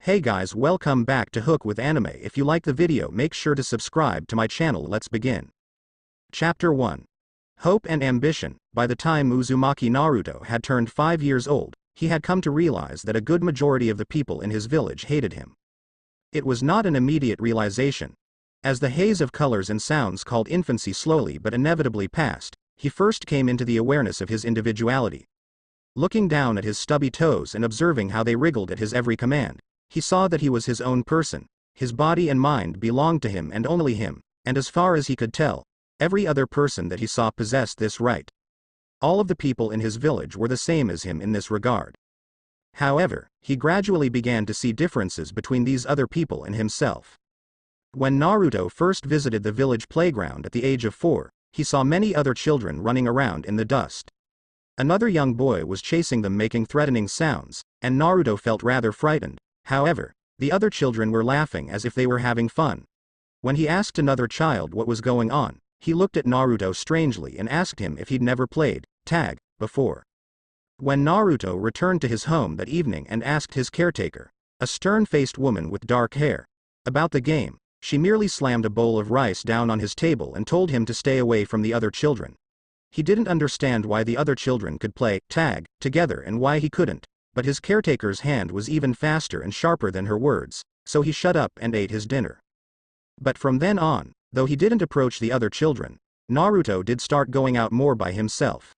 Hey guys, welcome back to Hook with Anime. If you like the video, make sure to subscribe to my channel. Let's begin. Chapter 1. Hope and Ambition. By the time Uzumaki Naruto had turned 5 years old, he had come to realize that a good majority of the people in his village hated him. It was not an immediate realization. As the haze of colors and sounds called infancy slowly but inevitably passed, he first came into the awareness of his individuality. Looking down at his stubby toes and observing how they wriggled at his every command, he saw that he was his own person. His body and mind belonged to him and only him, and as far as he could tell, every other person that he saw possessed this right. All of the people in his village were the same as him in this regard. However, he gradually began to see differences between these other people and himself. When Naruto first visited the village playground at the age of 4, he saw many other children running around in the dust. Another young boy was chasing them, making threatening sounds, and Naruto felt rather frightened. However, the other children were laughing as if they were having fun. When he asked another child what was going on, he looked at Naruto strangely and asked him if he'd never played tag before. When Naruto returned to his home that evening and asked his caretaker, a stern-faced woman with dark hair, about the game, she merely slammed a bowl of rice down on his table and told him to stay away from the other children. He didn't understand why the other children could play tag together and why he couldn't. But his caretaker's hand was even faster and sharper than her words, so he shut up and ate his dinner. But from then on, though he didn't approach the other children, Naruto did start going out more by himself.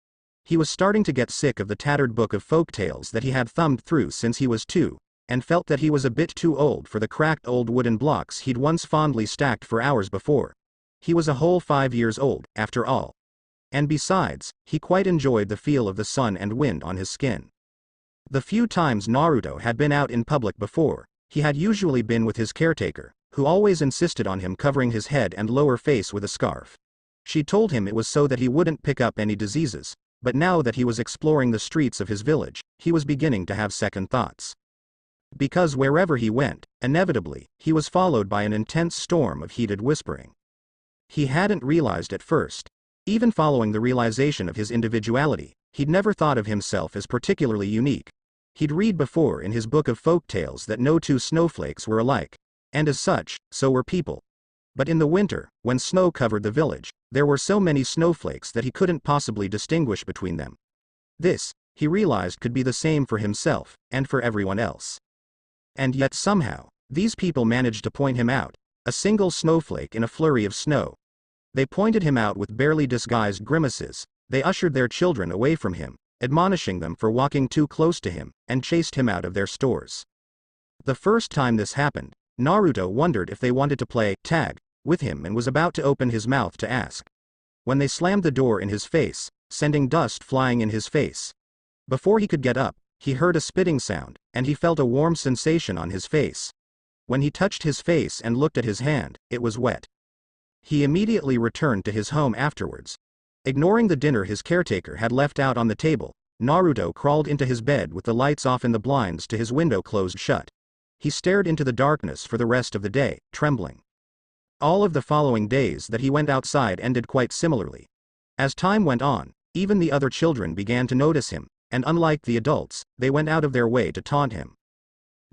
He was starting to get sick of the tattered book of folk tales that he had thumbed through since he was 2, and felt that he was a bit too old for the cracked old wooden blocks he'd once fondly stacked for hours before. He was a whole 5 years old, after all. And besides, he quite enjoyed the feel of the sun and wind on his skin. The few times Naruto had been out in public before, he had usually been with his caretaker, who always insisted on him covering his head and lower face with a scarf. She told him it was so that he wouldn't pick up any diseases, but now that he was exploring the streets of his village, he was beginning to have second thoughts. Because wherever he went, inevitably, he was followed by an intense storm of heated whispering. He hadn't realized at first. Even following the realization of his individuality, he'd never thought of himself as particularly unique. He'd read before in his book of folk tales that no two snowflakes were alike, and as such, so were people. But in the winter, when snow covered the village, there were so many snowflakes that he couldn't possibly distinguish between them. This, he realized, could be the same for himself, and for everyone else. And yet somehow, these people managed to point him out, a single snowflake in a flurry of snow. They pointed him out with barely disguised grimaces. They ushered their children away from him, admonishing them for walking too close to him, and chased him out of their stores. The first time this happened, Naruto wondered if they wanted to play tag with him and was about to open his mouth to ask, when they slammed the door in his face, sending dust flying in his face. Before he could get up, he heard a spitting sound, and he felt a warm sensation on his face. When he touched his face and looked at his hand, it was wet. He immediately returned to his home afterwards. Ignoring the dinner his caretaker had left out on the table, Naruto crawled into his bed with the lights off and the blinds to his window closed shut. He stared into the darkness for the rest of the day, trembling. All of the following days that he went outside ended quite similarly. As time went on, even the other children began to notice him, and unlike the adults, they went out of their way to taunt him.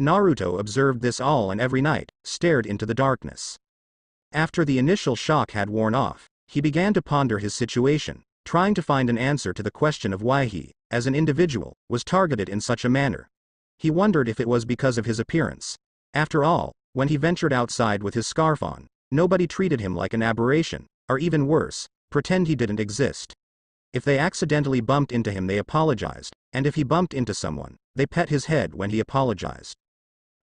Naruto observed this all and every night, stared into the darkness. After the initial shock had worn off, he began to ponder his situation, trying to find an answer to the question of why he, as an individual, was targeted in such a manner. He wondered if it was because of his appearance. After all, when he ventured outside with his scarf on, nobody treated him like an aberration, or even worse, pretend he didn't exist. If they accidentally bumped into him, they apologized, and if he bumped into someone, they pet his head when he apologized.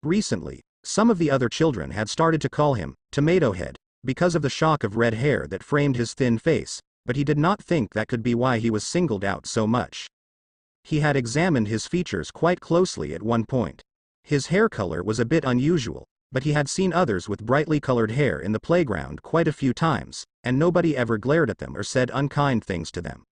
Recently, some of the other children had started to call him Tomato Head, because of the shock of red hair that framed his thin face, but he did not think that could be why he was singled out so much. He had examined his features quite closely at one point. His hair color was a bit unusual, but he had seen others with brightly colored hair in the playground quite a few times, and nobody ever glared at them or said unkind things to them.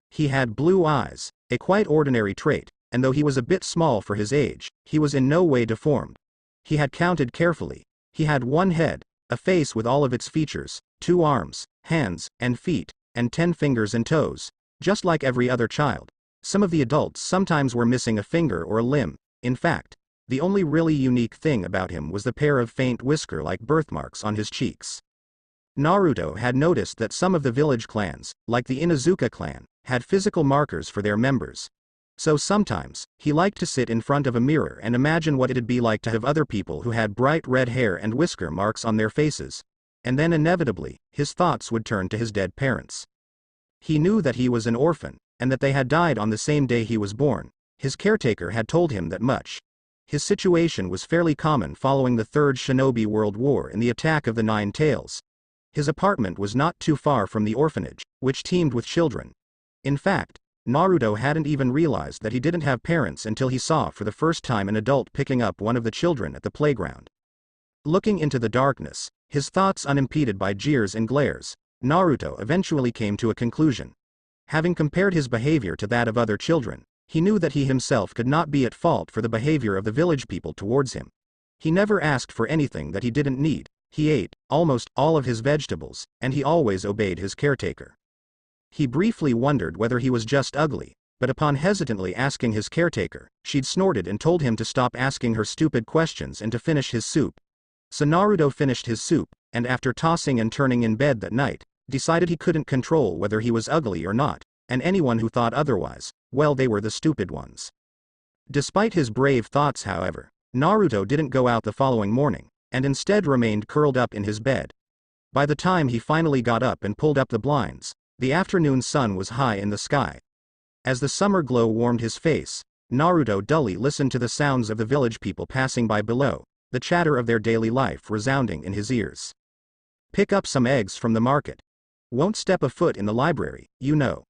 He had blue eyes, a quite ordinary trait, and though he was a bit small for his age, he was in no way deformed. He had counted carefully. He had one head, a face with all of its features, 2 arms, hands, and feet, and 10 fingers and toes, just like every other child. Some of the adults sometimes were missing a finger or a limb. In fact, The only really unique thing about him was the pair of faint whisker-like birthmarks on his cheeks. Naruto had noticed that some of the village clans, like the Inuzuka clan, had physical markers for their members. So sometimes, he liked to sit in front of a mirror and imagine what it'd be like to have other people who had bright red hair and whisker marks on their faces. And then inevitably, his thoughts would turn to his dead parents. He knew that he was an orphan, and that they had died on the same day he was born. His caretaker had told him that much. His situation was fairly common following the Third Shinobi World War and the attack of the Nine Tails. His apartment was not too far from the orphanage, which teemed with children. In fact, Naruto hadn't even realized that he didn't have parents until he saw for the first time an adult picking up one of the children at the playground. Looking into the darkness, his thoughts unimpeded by jeers and glares, Naruto eventually came to a conclusion. Having compared his behavior to that of other children, he knew that he himself could not be at fault for the behavior of the village people towards him. He never asked for anything that he didn't need. He ate almost all of his vegetables, and he always obeyed his caretaker. He briefly wondered whether he was just ugly, but upon hesitantly asking his caretaker, she'd snorted and told him to stop asking her stupid questions and to finish his soup. So Naruto finished his soup, and after tossing and turning in bed that night, decided he couldn't control whether he was ugly or not, and anyone who thought otherwise, well, they were the stupid ones. Despite his brave thoughts, however, Naruto didn't go out the following morning, and instead remained curled up in his bed. By the time he finally got up and pulled up the blinds, the afternoon sun was high in the sky. As the summer glow warmed his face, Naruto dully listened to the sounds of the village people passing by below, the chatter of their daily life resounding in his ears. Pick up some eggs from the market. Won't step a foot in the library, you know.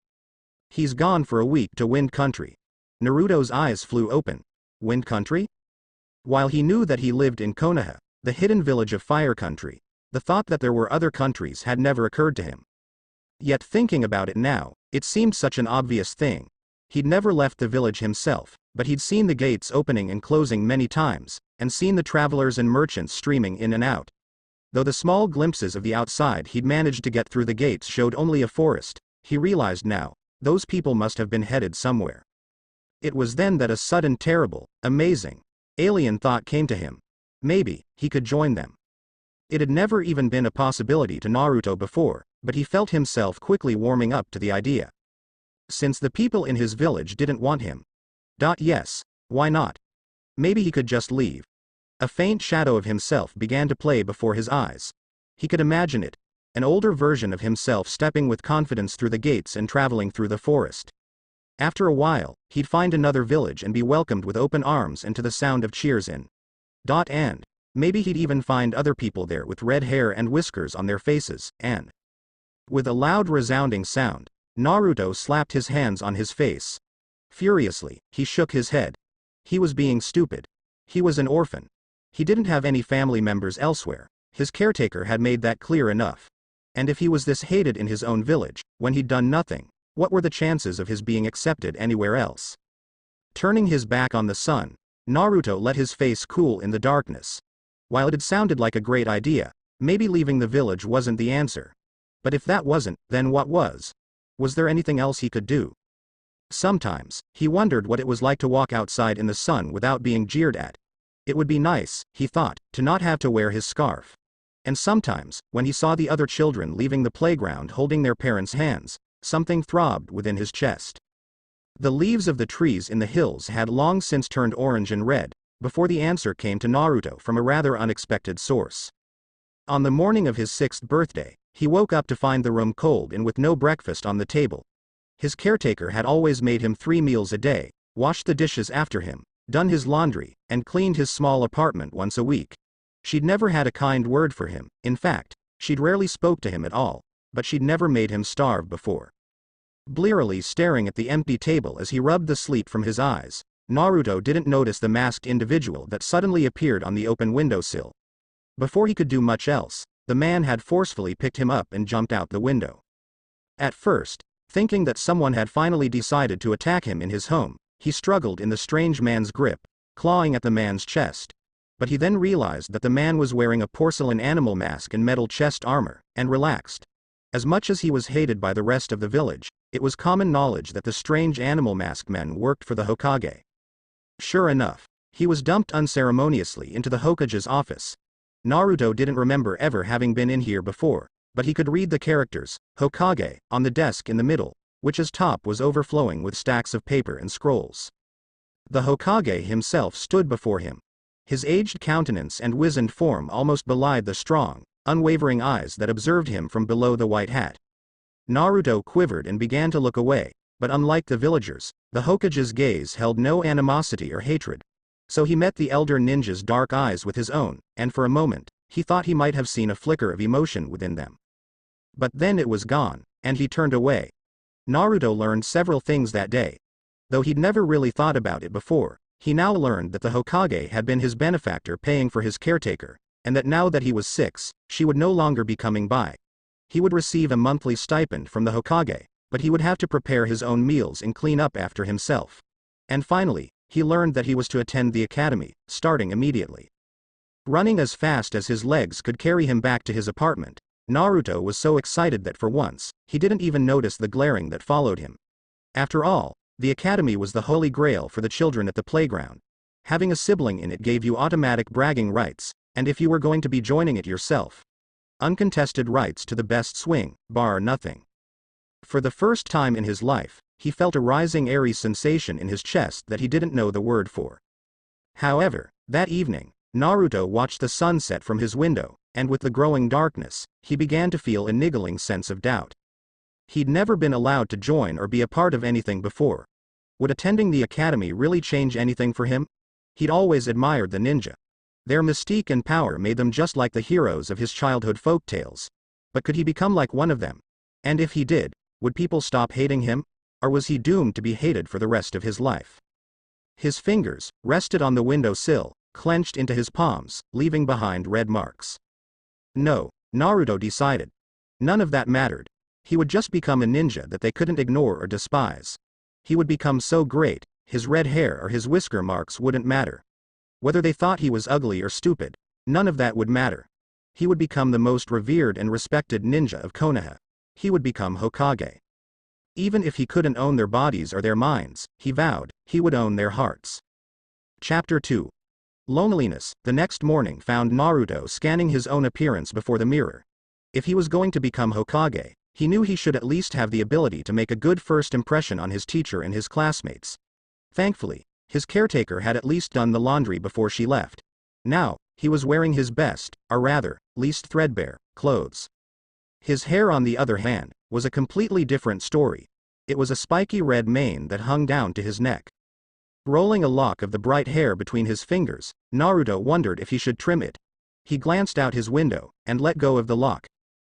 He's gone for a week to Wind Country. Naruto's eyes flew open. Wind Country? While he knew that he lived in Konoha, the hidden village of Fire Country, the thought that there were other countries had never occurred to him. Yet thinking about it now, it seemed such an obvious thing. He'd never left the village himself, but he'd seen the gates opening and closing many times, and seen the travelers and merchants streaming in and out. Though the small glimpses of the outside he'd managed to get through the gates showed only a forest, he realized now, those people must have been headed somewhere. It was then that a sudden terrible, amazing, alien thought came to him. Maybe he could join them. It had never even been a possibility to Naruto before, but he felt himself quickly warming up to the idea. Since the people in his village didn't want him. Yes, why not? Maybe he could just leave. A faint shadow of himself began to play before his eyes. He could imagine it, an older version of himself stepping with confidence through the gates and traveling through the forest. After a while, he'd find another village and be welcomed with open arms and to the sound of cheers and maybe he'd even find other people there with red hair and whiskers on their faces, and with a loud resounding sound, Naruto slapped his hands on his face. Furiously, he shook his head. He was being stupid. He was an orphan. He didn't have any family members elsewhere. His caretaker had made that clear enough. And if he was this hated in his own village, when he'd done nothing, what were the chances of his being accepted anywhere else? Turning his back on the sun, Naruto let his face cool in the darkness. While it had sounded like a great idea, maybe leaving the village wasn't the answer. But if that wasn't, then what was? Was there anything else he could do? Sometimes, he wondered what it was like to walk outside in the sun without being jeered at. It would be nice, he thought, to not have to wear his scarf. And sometimes, when he saw the other children leaving the playground holding their parents' hands, something throbbed within his chest. The leaves of the trees in the hills had long since turned orange and red, before the answer came to Naruto from a rather unexpected source. On the morning of his 6th birthday, he woke up to find the room cold and with no breakfast on the table. His caretaker had always made him 3 meals a day, washed the dishes after him, done his laundry, and cleaned his small apartment once a week. She'd never had a kind word for him. In fact, she'd rarely spoke to him at all, but she'd never made him starve before. Blearily staring at the empty table as he rubbed the sleep from his eyes, Naruto didn't notice the masked individual that suddenly appeared on the open windowsill. Before he could do much else, the man had forcefully picked him up and jumped out the window. At first, thinking that someone had finally decided to attack him in his home, he struggled in the strange man's grip, clawing at the man's chest. But he then realized that the man was wearing a porcelain animal mask and metal chest armor, and relaxed. As much as he was hated by the rest of the village, it was common knowledge that the strange animal masked men worked for the Hokage. Sure enough, He was dumped unceremoniously into the Hokage's office. Naruto didn't remember ever having been in here before, but he could read the characters, Hokage, on the desk in the middle, which's top was overflowing with stacks of paper and scrolls. The Hokage himself stood before him. His aged countenance and wizened form almost belied the strong, unwavering eyes that observed him from below the white hat. Naruto quivered and began to look away, but unlike the villagers, the Hokage's gaze held no animosity or hatred. So he met the elder ninja's dark eyes with his own, and for a moment, he thought he might have seen a flicker of emotion within them. But then it was gone, and he turned away. Naruto learned several things that day. Though he'd never really thought about it before, he now learned that the Hokage had been his benefactor paying for his caretaker, and that now that he was 6, she would no longer be coming by. He would receive a monthly stipend from the Hokage, but he would have to prepare his own meals and clean up after himself. And finally, he learned that he was to attend the academy, starting immediately. Running as fast as his legs could carry him back to his apartment, Naruto was so excited that for once, he didn't even notice the glaring that followed him. After all, the academy was the holy grail for the children at the playground. Having a sibling in it gave you automatic bragging rights, and if you were going to be joining it yourself, uncontested rights to the best swing, bar nothing. For the first time in his life, he felt a rising airy sensation in his chest that he didn't know the word for. However, that evening, Naruto watched the sunset from his window, and with the growing darkness, he began to feel a niggling sense of doubt. He'd never been allowed to join or be a part of anything before. Would attending the academy really change anything for him? He'd always admired the ninja. Their mystique and power made them just like the heroes of his childhood folktales. But could he become like one of them? And if he did, would people stop hating him? Or was he doomed to be hated for the rest of his life? His fingers, rested on the window sill, clenched into his palms, leaving behind red marks. No, Naruto decided. None of that mattered. He would just become a ninja that they couldn't ignore or despise. He would become so great, his red hair or his whisker marks wouldn't matter. Whether they thought he was ugly or stupid, none of that would matter. He would become the most revered and respected ninja of Konoha. He would become Hokage. Even if he couldn't own their bodies or their minds, he vowed, he would own their hearts. Chapter 2. Loneliness. The next morning found Naruto scanning his own appearance before the mirror. If he was going to become Hokage, he knew he should at least have the ability to make a good first impression on his teacher and his classmates. Thankfully, his caretaker had at least done the laundry before she left. Now, he was wearing his best, or rather, least threadbare, clothes. His hair, on the other hand, was a completely different story. It was a spiky red mane that hung down to his neck. Rolling a lock of the bright hair between his fingers, Naruto wondered if he should trim it. He glanced out his window, and let go of the lock.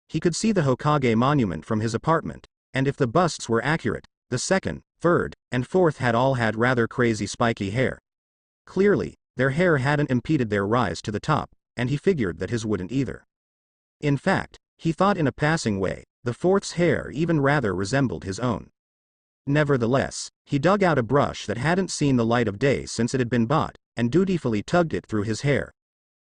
He could see the Hokage monument from his apartment, and if the busts were accurate, the second, third, and fourth had all had rather crazy spiky hair. Clearly, their hair hadn't impeded their rise to the top, and he figured that his wouldn't either. In fact, he thought in a passing way, the fourth's hair even rather resembled his own. Nevertheless, he dug out a brush that hadn't seen the light of day since it had been bought, and dutifully tugged it through his hair.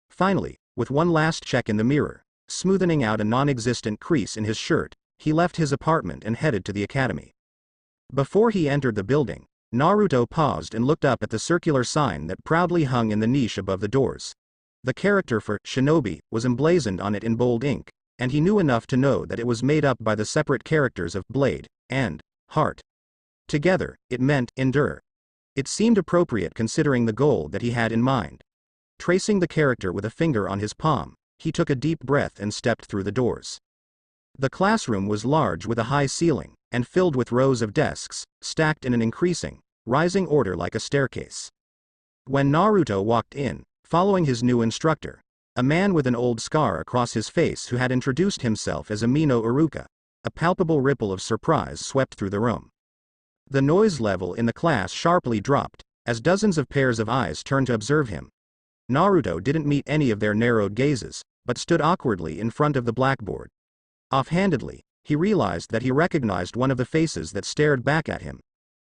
Finally, with one last check in the mirror, smoothing out a non-existent crease in his shirt, he left his apartment and headed to the academy. Before he entered the building, Naruto paused and looked up at the circular sign that proudly hung in the niche above the doors. The character for Shinobi was emblazoned on it in bold ink, and he knew enough to know that it was made up by the separate characters of Blade and Heart. Together, it meant endure. It seemed appropriate considering the goal that he had in mind. Tracing the character with a finger on his palm, he took a deep breath and stepped through the doors. The classroom was large with a high ceiling, and filled with rows of desks, stacked in an increasing, rising order like a staircase. When Naruto walked in, following his new instructor, a man with an old scar across his face who had introduced himself as Amino Iruka, a palpable ripple of surprise swept through the room. The noise level in the class sharply dropped, as dozens of pairs of eyes turned to observe him. Naruto didn't meet any of their narrowed gazes, but stood awkwardly in front of the blackboard. Offhandedly, he realized that he recognized one of the faces that stared back at him.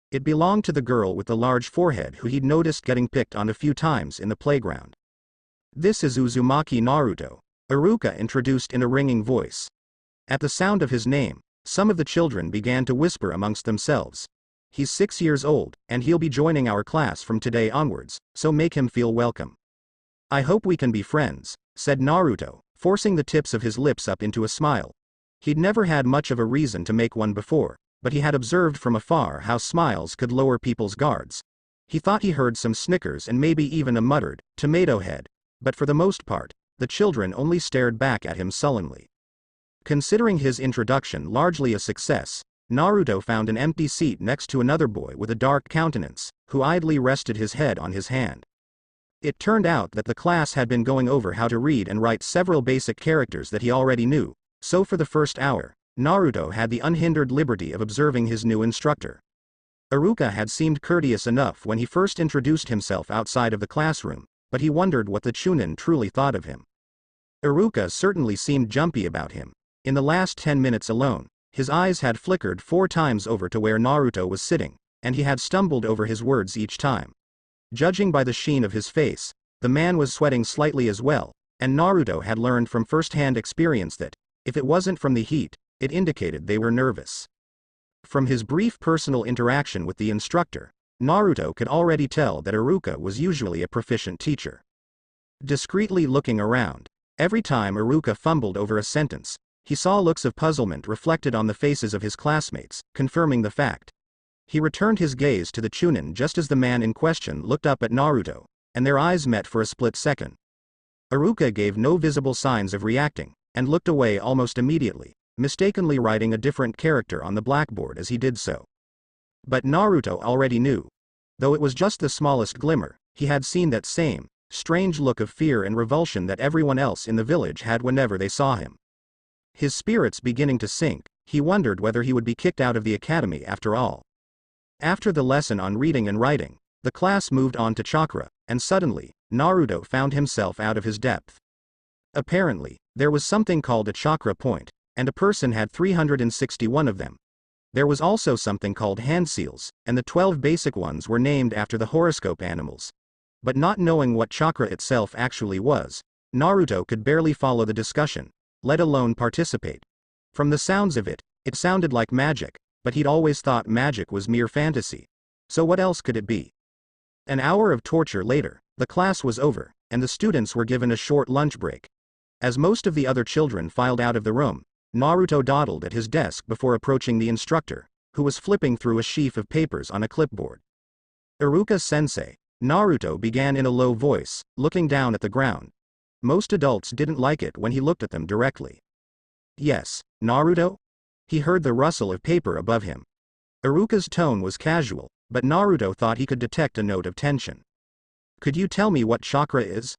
It belonged to the girl with the large forehead who he'd noticed getting picked on a few times in the playground. "This is Uzumaki Naruto," Iruka introduced in a ringing voice. At the sound of his name, some of the children began to whisper amongst themselves. He's 6 years old, and he'll be joining our class from today onwards, so make him feel welcome. I hope we can be friends, said Naruto, forcing the tips of his lips up into a smile. He'd never had much of a reason to make one before, but he had observed from afar how smiles could lower people's guards. He thought he heard some snickers and maybe even a muttered, "tomato head," but for the most part, the children only stared back at him sullenly. Considering his introduction largely a success, Naruto found an empty seat next to another boy with a dark countenance, who idly rested his head on his hand. It turned out that the class had been going over how to read and write several basic characters that he already knew, so for the first hour, Naruto had the unhindered liberty of observing his new instructor. Iruka had seemed courteous enough when he first introduced himself outside of the classroom, but he wondered what the Chunin truly thought of him. Iruka certainly seemed jumpy about him. In the last 10 minutes alone, his eyes had flickered 4 times over to where Naruto was sitting, and he had stumbled over his words each time. Judging by the sheen of his face, the man was sweating slightly as well, and Naruto had learned from first-hand experience that, if it wasn't from the heat, it indicated they were nervous. From his brief personal interaction with the instructor, Naruto could already tell that Iruka was usually a proficient teacher. Discreetly looking around, every time Iruka fumbled over a sentence, he saw looks of puzzlement reflected on the faces of his classmates, confirming the fact. He returned his gaze to the Chunin just as the man in question looked up at Naruto, and their eyes met for a split second. Iruka gave no visible signs of reacting, and looked away almost immediately, mistakenly writing a different character on the blackboard as he did so. But Naruto already knew. Though it was just the smallest glimmer, he had seen that same, strange look of fear and revulsion that everyone else in the village had whenever they saw him. His spirits beginning to sink, he wondered whether he would be kicked out of the academy after all. After the lesson on reading and writing, the class moved on to chakra, and suddenly, Naruto found himself out of his depth. Apparently, there was something called a chakra point, and a person had 361 of them. There was also something called hand seals, and the 12 basic ones were named after the horoscope animals. But not knowing what chakra itself actually was, Naruto could barely follow the discussion, let alone participate. From the sounds of it, it sounded like magic, but he'd always thought magic was mere fantasy. So what else could it be? An hour of torture later, the class was over, and the students were given a short lunch break. As most of the other children filed out of the room, Naruto dawdled at his desk before approaching the instructor, who was flipping through a sheaf of papers on a clipboard. "Iruka-sensei," Naruto began in a low voice, looking down at the ground. Most adults didn't like it when he looked at them directly. "Yes, Naruto?" He heard the rustle of paper above him. Iruka's tone was casual, but Naruto thought he could detect a note of tension. "Could you tell me what chakra is?"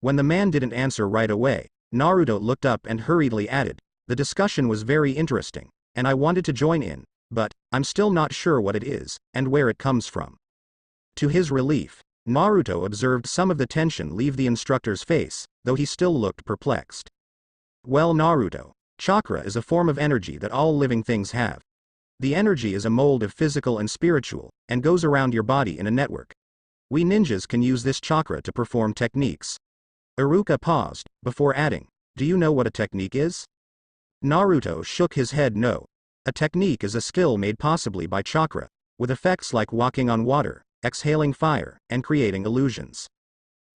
When the man didn't answer right away, Naruto looked up and hurriedly added, "The discussion was very interesting, and I wanted to join in, but I'm still not sure what it is, and where it comes from." To his relief, Naruto observed some of the tension leave the instructor's face, though he still looked perplexed. "Well, Naruto, chakra is a form of energy that all living things have. The energy is a mold of physical and spiritual, and goes around your body in a network. We ninjas can use this chakra to perform techniques." Iruka paused, before adding, "Do you know what a technique is?" Naruto shook his head no. A technique is a skill made possibly by chakra, with effects like walking on water, exhaling fire, and creating illusions.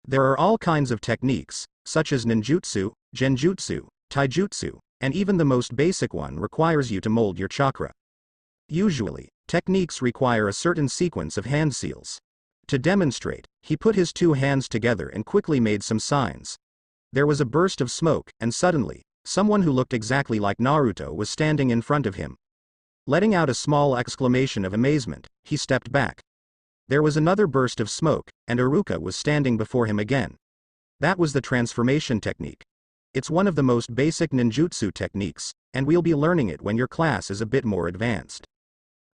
There are all kinds of techniques, such as ninjutsu, genjutsu, taijutsu, and even the most basic one requires you to mold your chakra. Usually, techniques require a certain sequence of hand seals. To demonstrate, he put his 2 hands together and quickly made some signs. There was a burst of smoke, and suddenly, someone who looked exactly like Naruto was standing in front of him. Letting out a small exclamation of amazement, he stepped back. There was another burst of smoke, and Iruka was standing before him again. That was the transformation technique. It's one of the most basic ninjutsu techniques, and we'll be learning it when your class is a bit more advanced.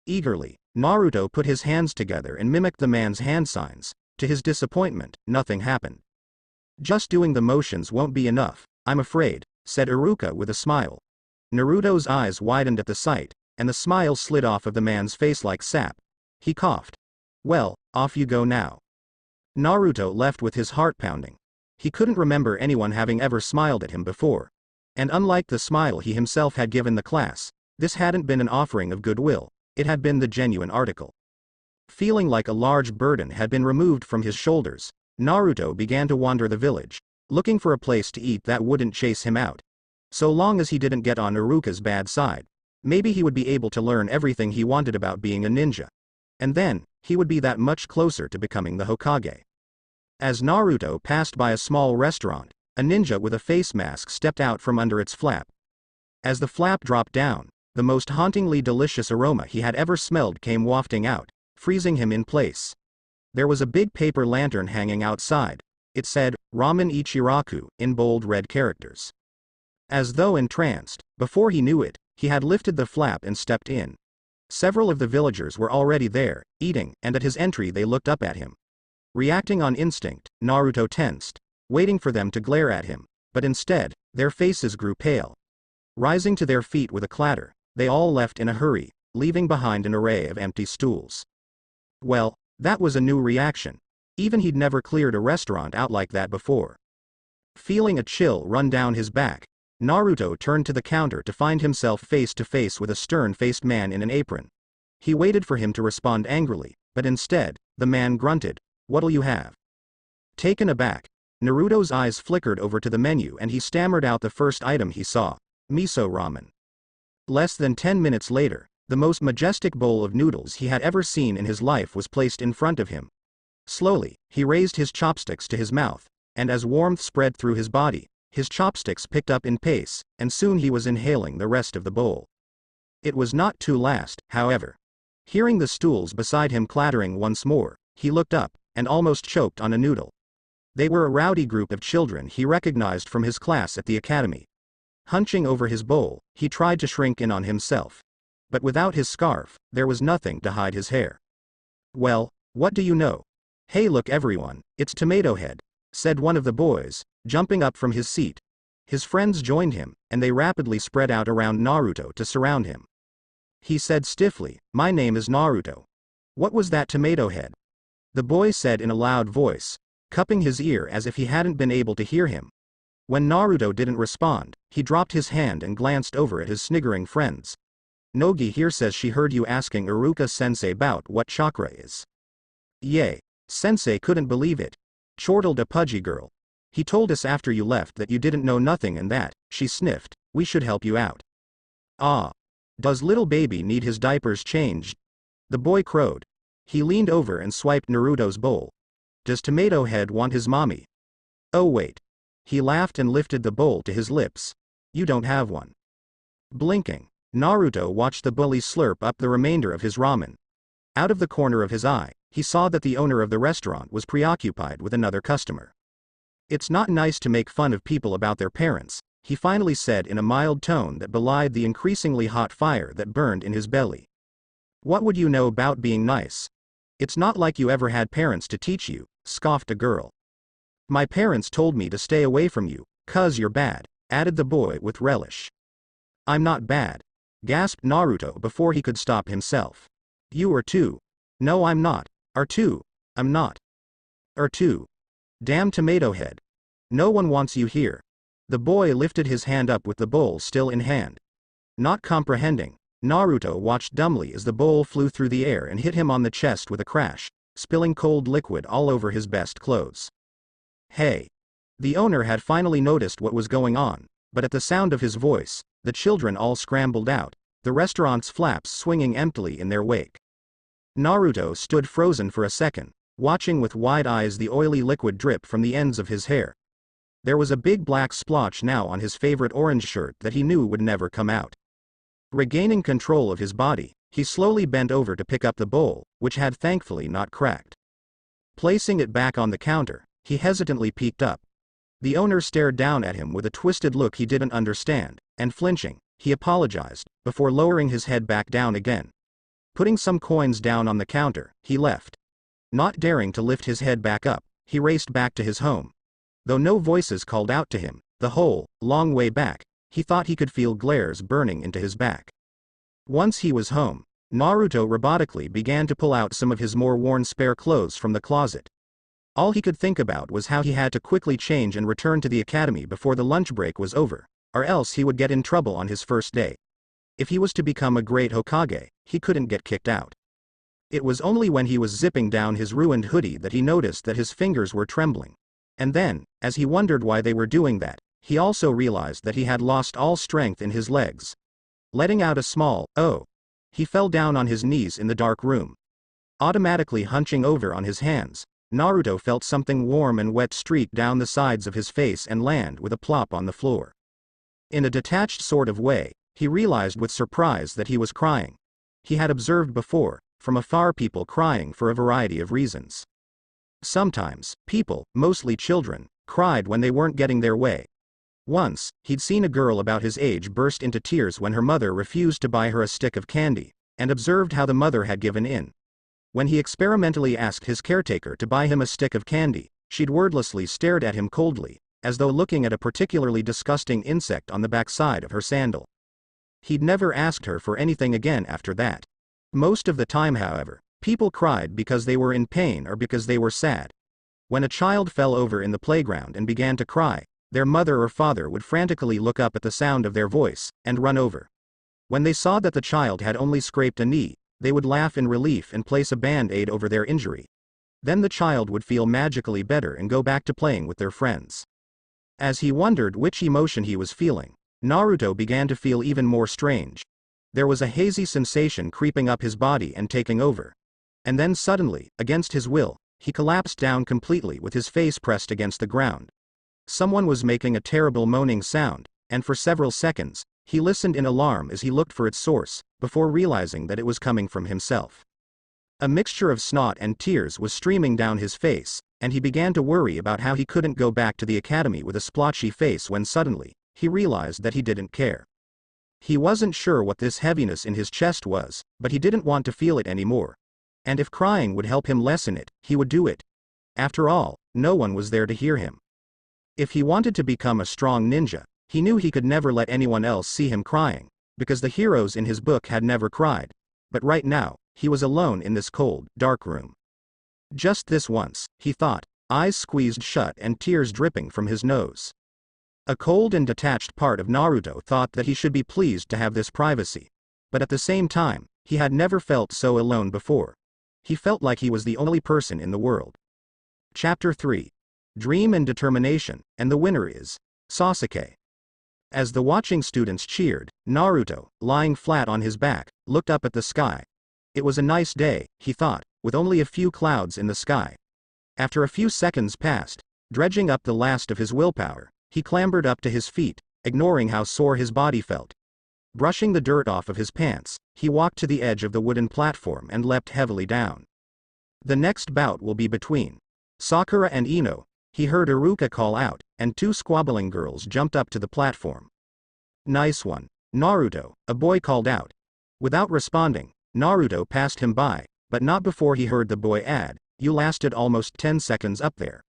Eagerly, Naruto put his hands together and mimicked the man's hand signs. To his disappointment, nothing happened. "Just doing the motions won't be enough, I'm afraid," said Iruka with a smile. Naruto's eyes widened at the sight, and the smile slid off of the man's face like sap. He coughed. "Well, off you go now." Naruto left with his heart pounding. He couldn't remember anyone having ever smiled at him before. And unlike the smile he himself had given the class, this hadn't been an offering of goodwill, it had been the genuine article. Feeling like a large burden had been removed from his shoulders, Naruto began to wander the village, looking for a place to eat that wouldn't chase him out. So long as he didn't get on Iruka's bad side, maybe he would be able to learn everything he wanted about being a ninja. And then, he would be that much closer to becoming the Hokage. As Naruto passed by a small restaurant, a ninja with a face mask stepped out from under its flap. As the flap dropped down, the most hauntingly delicious aroma he had ever smelled came wafting out, freezing him in place. There was a big paper lantern hanging outside. It said, "Ramen Ichiraku," in bold red characters. As though entranced, before he knew it, he had lifted the flap and stepped in. Several of the villagers were already there, eating, and at his entry they looked up at him. Reacting on instinct, Naruto tensed, waiting for them to glare at him, but instead, their faces grew pale. Rising to their feet with a clatter, they all left in a hurry, leaving behind an array of empty stools. Well, that was a new reaction. Even he'd never cleared a restaurant out like that before. Feeling a chill run down his back, Naruto turned to the counter to find himself face to face with a stern-faced man in an apron. He waited for him to respond angrily, but instead, the man grunted, "What'll you have?" Taken aback, Naruto's eyes flickered over to the menu and he stammered out the first item he saw: miso ramen. Less than 10 minutes later, the most majestic bowl of noodles he had ever seen in his life was placed in front of him. Slowly, he raised his chopsticks to his mouth, and as warmth spread through his body, his chopsticks picked up in pace, and soon he was inhaling the rest of the bowl. It was not to last, however. Hearing the stools beside him clattering once more, he looked up, and almost choked on a noodle. They were a rowdy group of children he recognized from his class at the academy. Hunching over his bowl, he tried to shrink in on himself. But without his scarf, there was nothing to hide his hair. "Well, what do you know? Hey look everyone, it's Tomato Head," said one of the boys, jumping up from his seat. His friends joined him, and they rapidly spread out around Naruto to surround him. He said stiffly, "My name is Naruto." "What was that, Tomato Head?" the boy said in a loud voice, cupping his ear as if he hadn't been able to hear him. When Naruto didn't respond, he dropped his hand and glanced over at his sniggering friends. "Nogi here says she heard you asking Iruka-sensei about what chakra is." "Yay." Sensei couldn't believe it. Chortled a pudgy girl. "He told us after you left that you didn't know nothing and that," she sniffed, "we should help you out." "Ah. Does little baby need his diapers changed?" the boy crowed. He leaned over and swiped Naruto's bowl. "Does Tomato Head want his mommy?" "Oh wait." He laughed and lifted the bowl to his lips. "You don't have one." Blinking, Naruto watched the bully slurp up the remainder of his ramen. Out of the corner of his eye, he saw that the owner of the restaurant was preoccupied with another customer. "It's not nice to make fun of people about their parents," he finally said in a mild tone that belied the increasingly hot fire that burned in his belly. "What would you know about being nice? It's not like you ever had parents to teach you," scoffed a girl. "My parents told me to stay away from you, 'cause you're bad," added the boy with relish. "I'm not bad," gasped Naruto before he could stop himself. "You are too." "No I'm not." "Are too." "I'm not." "Are too." "Damn Tomato Head. No one wants you here." The boy lifted his hand up with the bowl still in hand. Not comprehending, Naruto watched dumbly as the bowl flew through the air and hit him on the chest with a crash, spilling cold liquid all over his best clothes. "Hey." The owner had finally noticed what was going on, but at the sound of his voice, the children all scrambled out, the restaurant's flaps swinging emptily in their wake. Naruto stood frozen for a second, watching with wide eyes the oily liquid drip from the ends of his hair. There was a big black splotch now on his favorite orange shirt that he knew would never come out. Regaining control of his body, he slowly bent over to pick up the bowl, which had thankfully not cracked. Placing it back on the counter, he hesitantly peeked up. The owner stared down at him with a twisted look he didn't understand, and flinching, he apologized, before lowering his head back down again. Putting some coins down on the counter, he left. Not daring to lift his head back up, he raced back to his home. Though no voices called out to him, the whole, long way back, he thought he could feel glares burning into his back. Once he was home, Naruto robotically began to pull out some of his more worn spare clothes from the closet. All he could think about was how he had to quickly change and return to the academy before the lunch break was over, or else he would get in trouble on his first day. If he was to become a great Hokage, he couldn't get kicked out. It was only when he was zipping down his ruined hoodie that he noticed that his fingers were trembling. And then, as he wondered why they were doing that, he also realized that he had lost all strength in his legs. Letting out a small, "oh," he fell down on his knees in the dark room. Automatically hunching over on his hands, Naruto felt something warm and wet streak down the sides of his face and land with a plop on the floor. In a detached sort of way, he realized with surprise that he was crying. He had observed before, from afar, people crying for a variety of reasons. Sometimes, people, mostly children, cried when they weren't getting their way. Once, he'd seen a girl about his age burst into tears when her mother refused to buy her a stick of candy, and observed how the mother had given in. When he experimentally asked his caretaker to buy him a stick of candy, she'd wordlessly stared at him coldly, as though looking at a particularly disgusting insect on the backside of her sandal. He'd never asked her for anything again after that. Most of the time, however, people cried because they were in pain or because they were sad. When a child fell over in the playground and began to cry, their mother or father would frantically look up at the sound of their voice, and run over. When they saw that the child had only scraped a knee, they would laugh in relief and place a band-aid over their injury. Then the child would feel magically better and go back to playing with their friends. As he wondered which emotion he was feeling, Naruto began to feel even more strange. There was a hazy sensation creeping up his body and taking over. And then suddenly, against his will, he collapsed down completely with his face pressed against the ground. Someone was making a terrible moaning sound, and for several seconds, he listened in alarm as he looked for its source, before realizing that it was coming from himself. A mixture of snot and tears was streaming down his face, and he began to worry about how he couldn't go back to the academy with a splotchy face when suddenly, he realized that he didn't care. He wasn't sure what this heaviness in his chest was, but he didn't want to feel it anymore. And if crying would help him lessen it, he would do it. After all, no one was there to hear him. If he wanted to become a strong ninja, he knew he could never let anyone else see him crying, because the heroes in his book had never cried. But right now, he was alone in this cold, dark room. Just this once, he thought, eyes squeezed shut and tears dripping from his nose. A cold and detached part of Naruto thought that he should be pleased to have this privacy. But at the same time, he had never felt so alone before. He felt like he was the only person in the world. Chapter 3. Dream and Determination, and the winner is Sasuke. As the watching students cheered, Naruto, lying flat on his back, looked up at the sky. It was a nice day, he thought, with only a few clouds in the sky. After a few seconds passed, dredging up the last of his willpower, he clambered up to his feet, ignoring how sore his body felt. Brushing the dirt off of his pants, he walked to the edge of the wooden platform and leapt heavily down. The next bout will be between Sakura and Ino, he heard Iruka call out, and two squabbling girls jumped up to the platform. Nice one, Naruto, a boy called out. Without responding, Naruto passed him by, but not before he heard the boy add, "You lasted almost 10 seconds up there."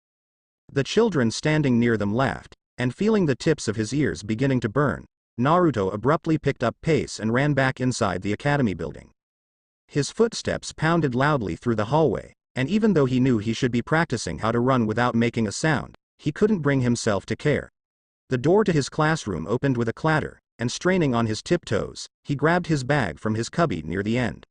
The children standing near them laughed, and feeling the tips of his ears beginning to burn, Naruto abruptly picked up pace and ran back inside the academy building. His footsteps pounded loudly through the hallway, and even though he knew he should be practicing how to run without making a sound, he couldn't bring himself to care. The door to his classroom opened with a clatter, and straining on his tiptoes, he grabbed his bag from his cubby near the end.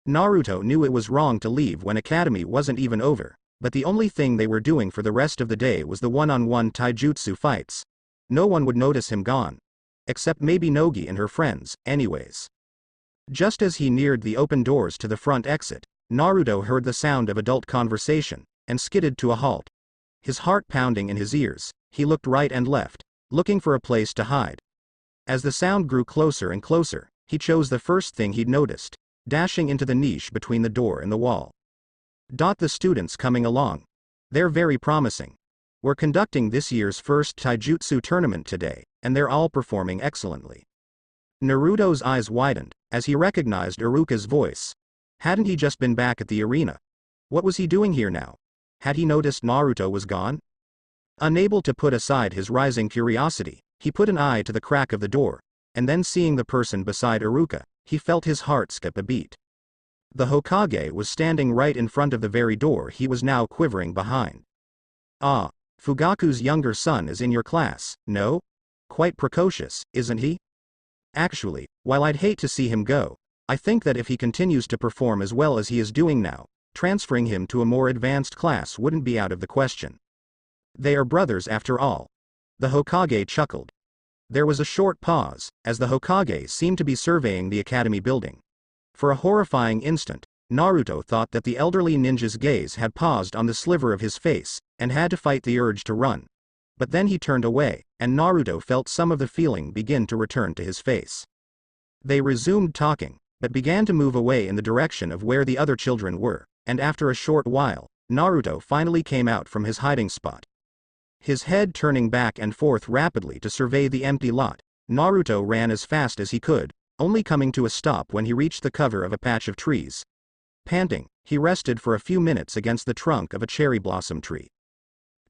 Naruto knew it was wrong to leave when academy wasn't even over, but the only thing they were doing for the rest of the day was the one-on-one taijutsu fights. No one would notice him gone. Except maybe Nogi and her friends, anyways. Just as he neared the open doors to the front exit, Naruto heard the sound of adult conversation, and skidded to a halt. His heart pounding in his ears, he looked right and left, looking for a place to hide. As the sound grew closer and closer, he chose the first thing he'd noticed, dashing into the niche between the door and the wall. The students coming along. They're very promising. We're conducting this year's first taijutsu tournament today, and they're all performing excellently. Naruto's eyes widened, as he recognized Iruka's voice. Hadn't he just been back at the arena? What was he doing here now? Had he noticed Naruto was gone? Unable to put aside his rising curiosity, he put an eye to the crack of the door, and then seeing the person beside Iruka, he felt his heart skip a beat. The Hokage was standing right in front of the very door he was now quivering behind. "Ah, Fugaku's younger son is in your class, no? Quite precocious, isn't he? Actually, while I'd hate to see him go, I think that if he continues to perform as well as he is doing now, transferring him to a more advanced class wouldn't be out of the question. They are brothers after all. The Hokage chuckled. There was a short pause, as the Hokage seemed to be surveying the academy building. For a horrifying instant, Naruto thought that the elderly ninja's gaze had paused on the sliver of his face, and had to fight the urge to run. But then he turned away, and Naruto felt some of the feeling begin to return to his face. They resumed talking, but began to move away in the direction of where the other children were, and after a short while, Naruto finally came out from his hiding spot. His head turning back and forth rapidly to survey the empty lot, Naruto ran as fast as he could, only coming to a stop when he reached the cover of a patch of trees. Panting, he rested for a few minutes against the trunk of a cherry blossom tree.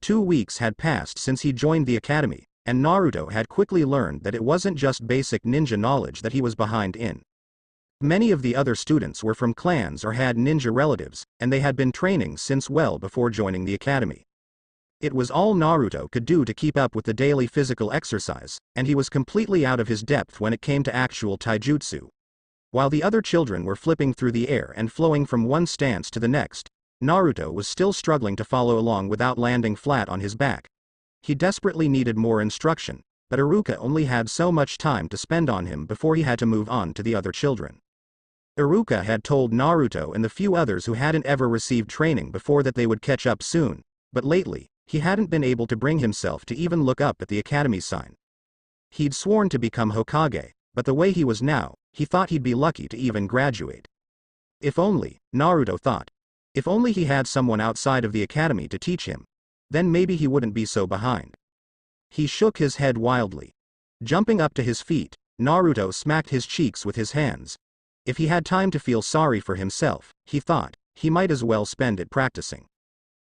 2 weeks had passed since he joined the academy, and Naruto had quickly learned that it wasn't just basic ninja knowledge that he was behind in. Many of the other students were from clans or had ninja relatives, and they had been training since well before joining the academy. It was all Naruto could do to keep up with the daily physical exercise, and he was completely out of his depth when it came to actual taijutsu. While the other children were flipping through the air and flowing from one stance to the next, Naruto was still struggling to follow along without landing flat on his back. He desperately needed more instruction, but Iruka only had so much time to spend on him before he had to move on to the other children. Iruka had told Naruto and the few others who hadn't ever received training before that they would catch up soon, but lately, he hadn't been able to bring himself to even look up at the academy sign. He'd sworn to become Hokage, but the way he was now, he thought he'd be lucky to even graduate. If only, Naruto thought. If only he had someone outside of the academy to teach him. Then maybe he wouldn't be so behind. He shook his head wildly. Jumping up to his feet, Naruto smacked his cheeks with his hands. If he had time to feel sorry for himself, he thought, he might as well spend it practicing.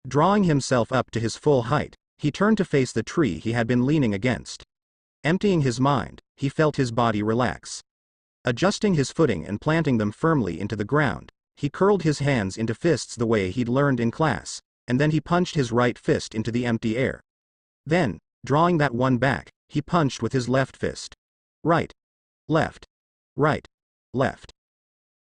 Drawing himself up to his full height, he turned to face the tree he had been leaning against. Emptying his mind, he felt his body relax. Adjusting his footing and planting them firmly into the ground, he curled his hands into fists the way he'd learned in class, and then he punched his right fist into the empty air. Then, drawing that one back, he punched with his left fist. Right. Left. Right. Left.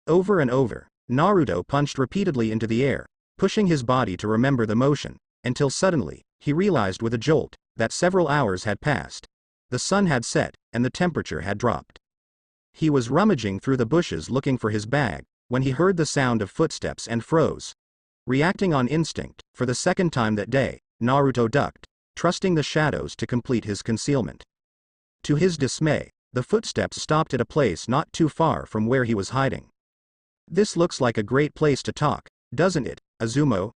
Over and over, Naruto punched repeatedly into the air, pushing his body to remember the motion, until suddenly, he realized with a jolt, that several hours had passed. The sun had set, and the temperature had dropped. He was rummaging through the bushes looking for his bag, when he heard the sound of footsteps and froze. Reacting on instinct, for the second time that day, Naruto ducked, trusting the shadows to complete his concealment. To his dismay, the footsteps stopped at a place not too far from where he was hiding. This looks like a great place to talk, doesn't it, Azumo?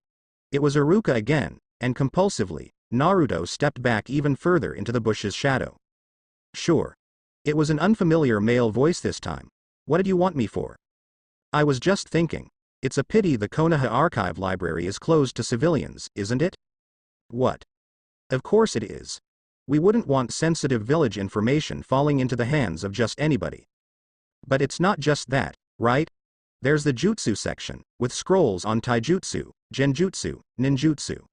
It was Iruka again, and compulsively, Naruto stepped back even further into the bush's shadow. Sure. It was an unfamiliar male voice this time. What did you want me for? I was just thinking. It's a pity the Konoha Archive Library is closed to civilians, isn't it? What? Of course it is. We wouldn't want sensitive village information falling into the hands of just anybody. But it's not just that, right? There's the jutsu section, with scrolls on taijutsu, genjutsu, ninjutsu.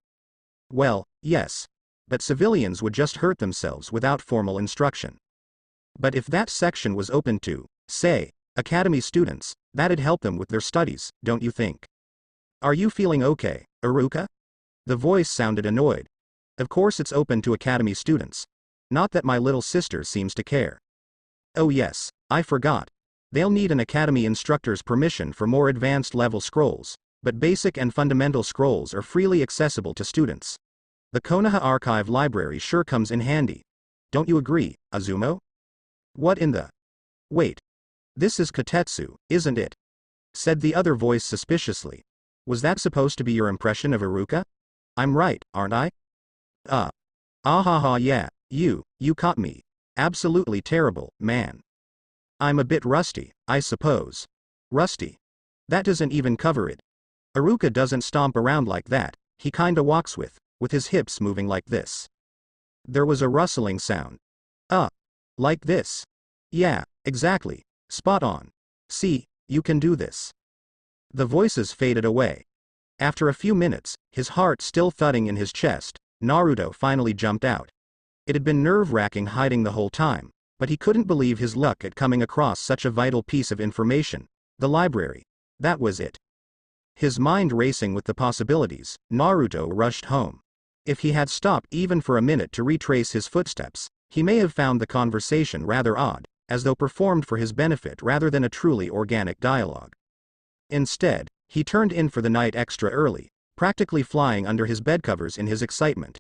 Well, yes. But civilians would just hurt themselves without formal instruction. But if that section was open to, say, academy students, that'd help them with their studies, don't you think? Are you feeling okay, Iruka? The voice sounded annoyed. Of course it's open to academy students. Not that my little sister seems to care. Oh yes, I forgot. They'll need an academy instructor's permission for more advanced level scrolls, but basic and fundamental scrolls are freely accessible to students. The Konoha Archive Library sure comes in handy. Don't you agree, Azumo? What in the... Wait. This is Kotetsu, isn't it? Said the other voice suspiciously. Was that supposed to be your impression of Iruka? I'm right, aren't I? Ah ha ha yeah, you caught me. Absolutely terrible, man. I'm a bit rusty, I suppose. Rusty? That doesn't even cover it. Iruka doesn't stomp around like that, he kinda walks with his hips moving like this. There was a rustling sound. Like this. Yeah, exactly. Spot on. See, you can do this. The voices faded away. After a few minutes, his heart still thudding in his chest, Naruto finally jumped out. It had been nerve-wracking hiding the whole time, but he couldn't believe his luck at coming across such a vital piece of information, The library. That was it. His mind racing with the possibilities, Naruto rushed home. If he had stopped even for a minute to retrace his footsteps, he may have found the conversation rather odd, as though performed for his benefit rather than a truly organic dialogue. Instead, he turned in for the night extra early, practically flying under his bedcovers in his excitement.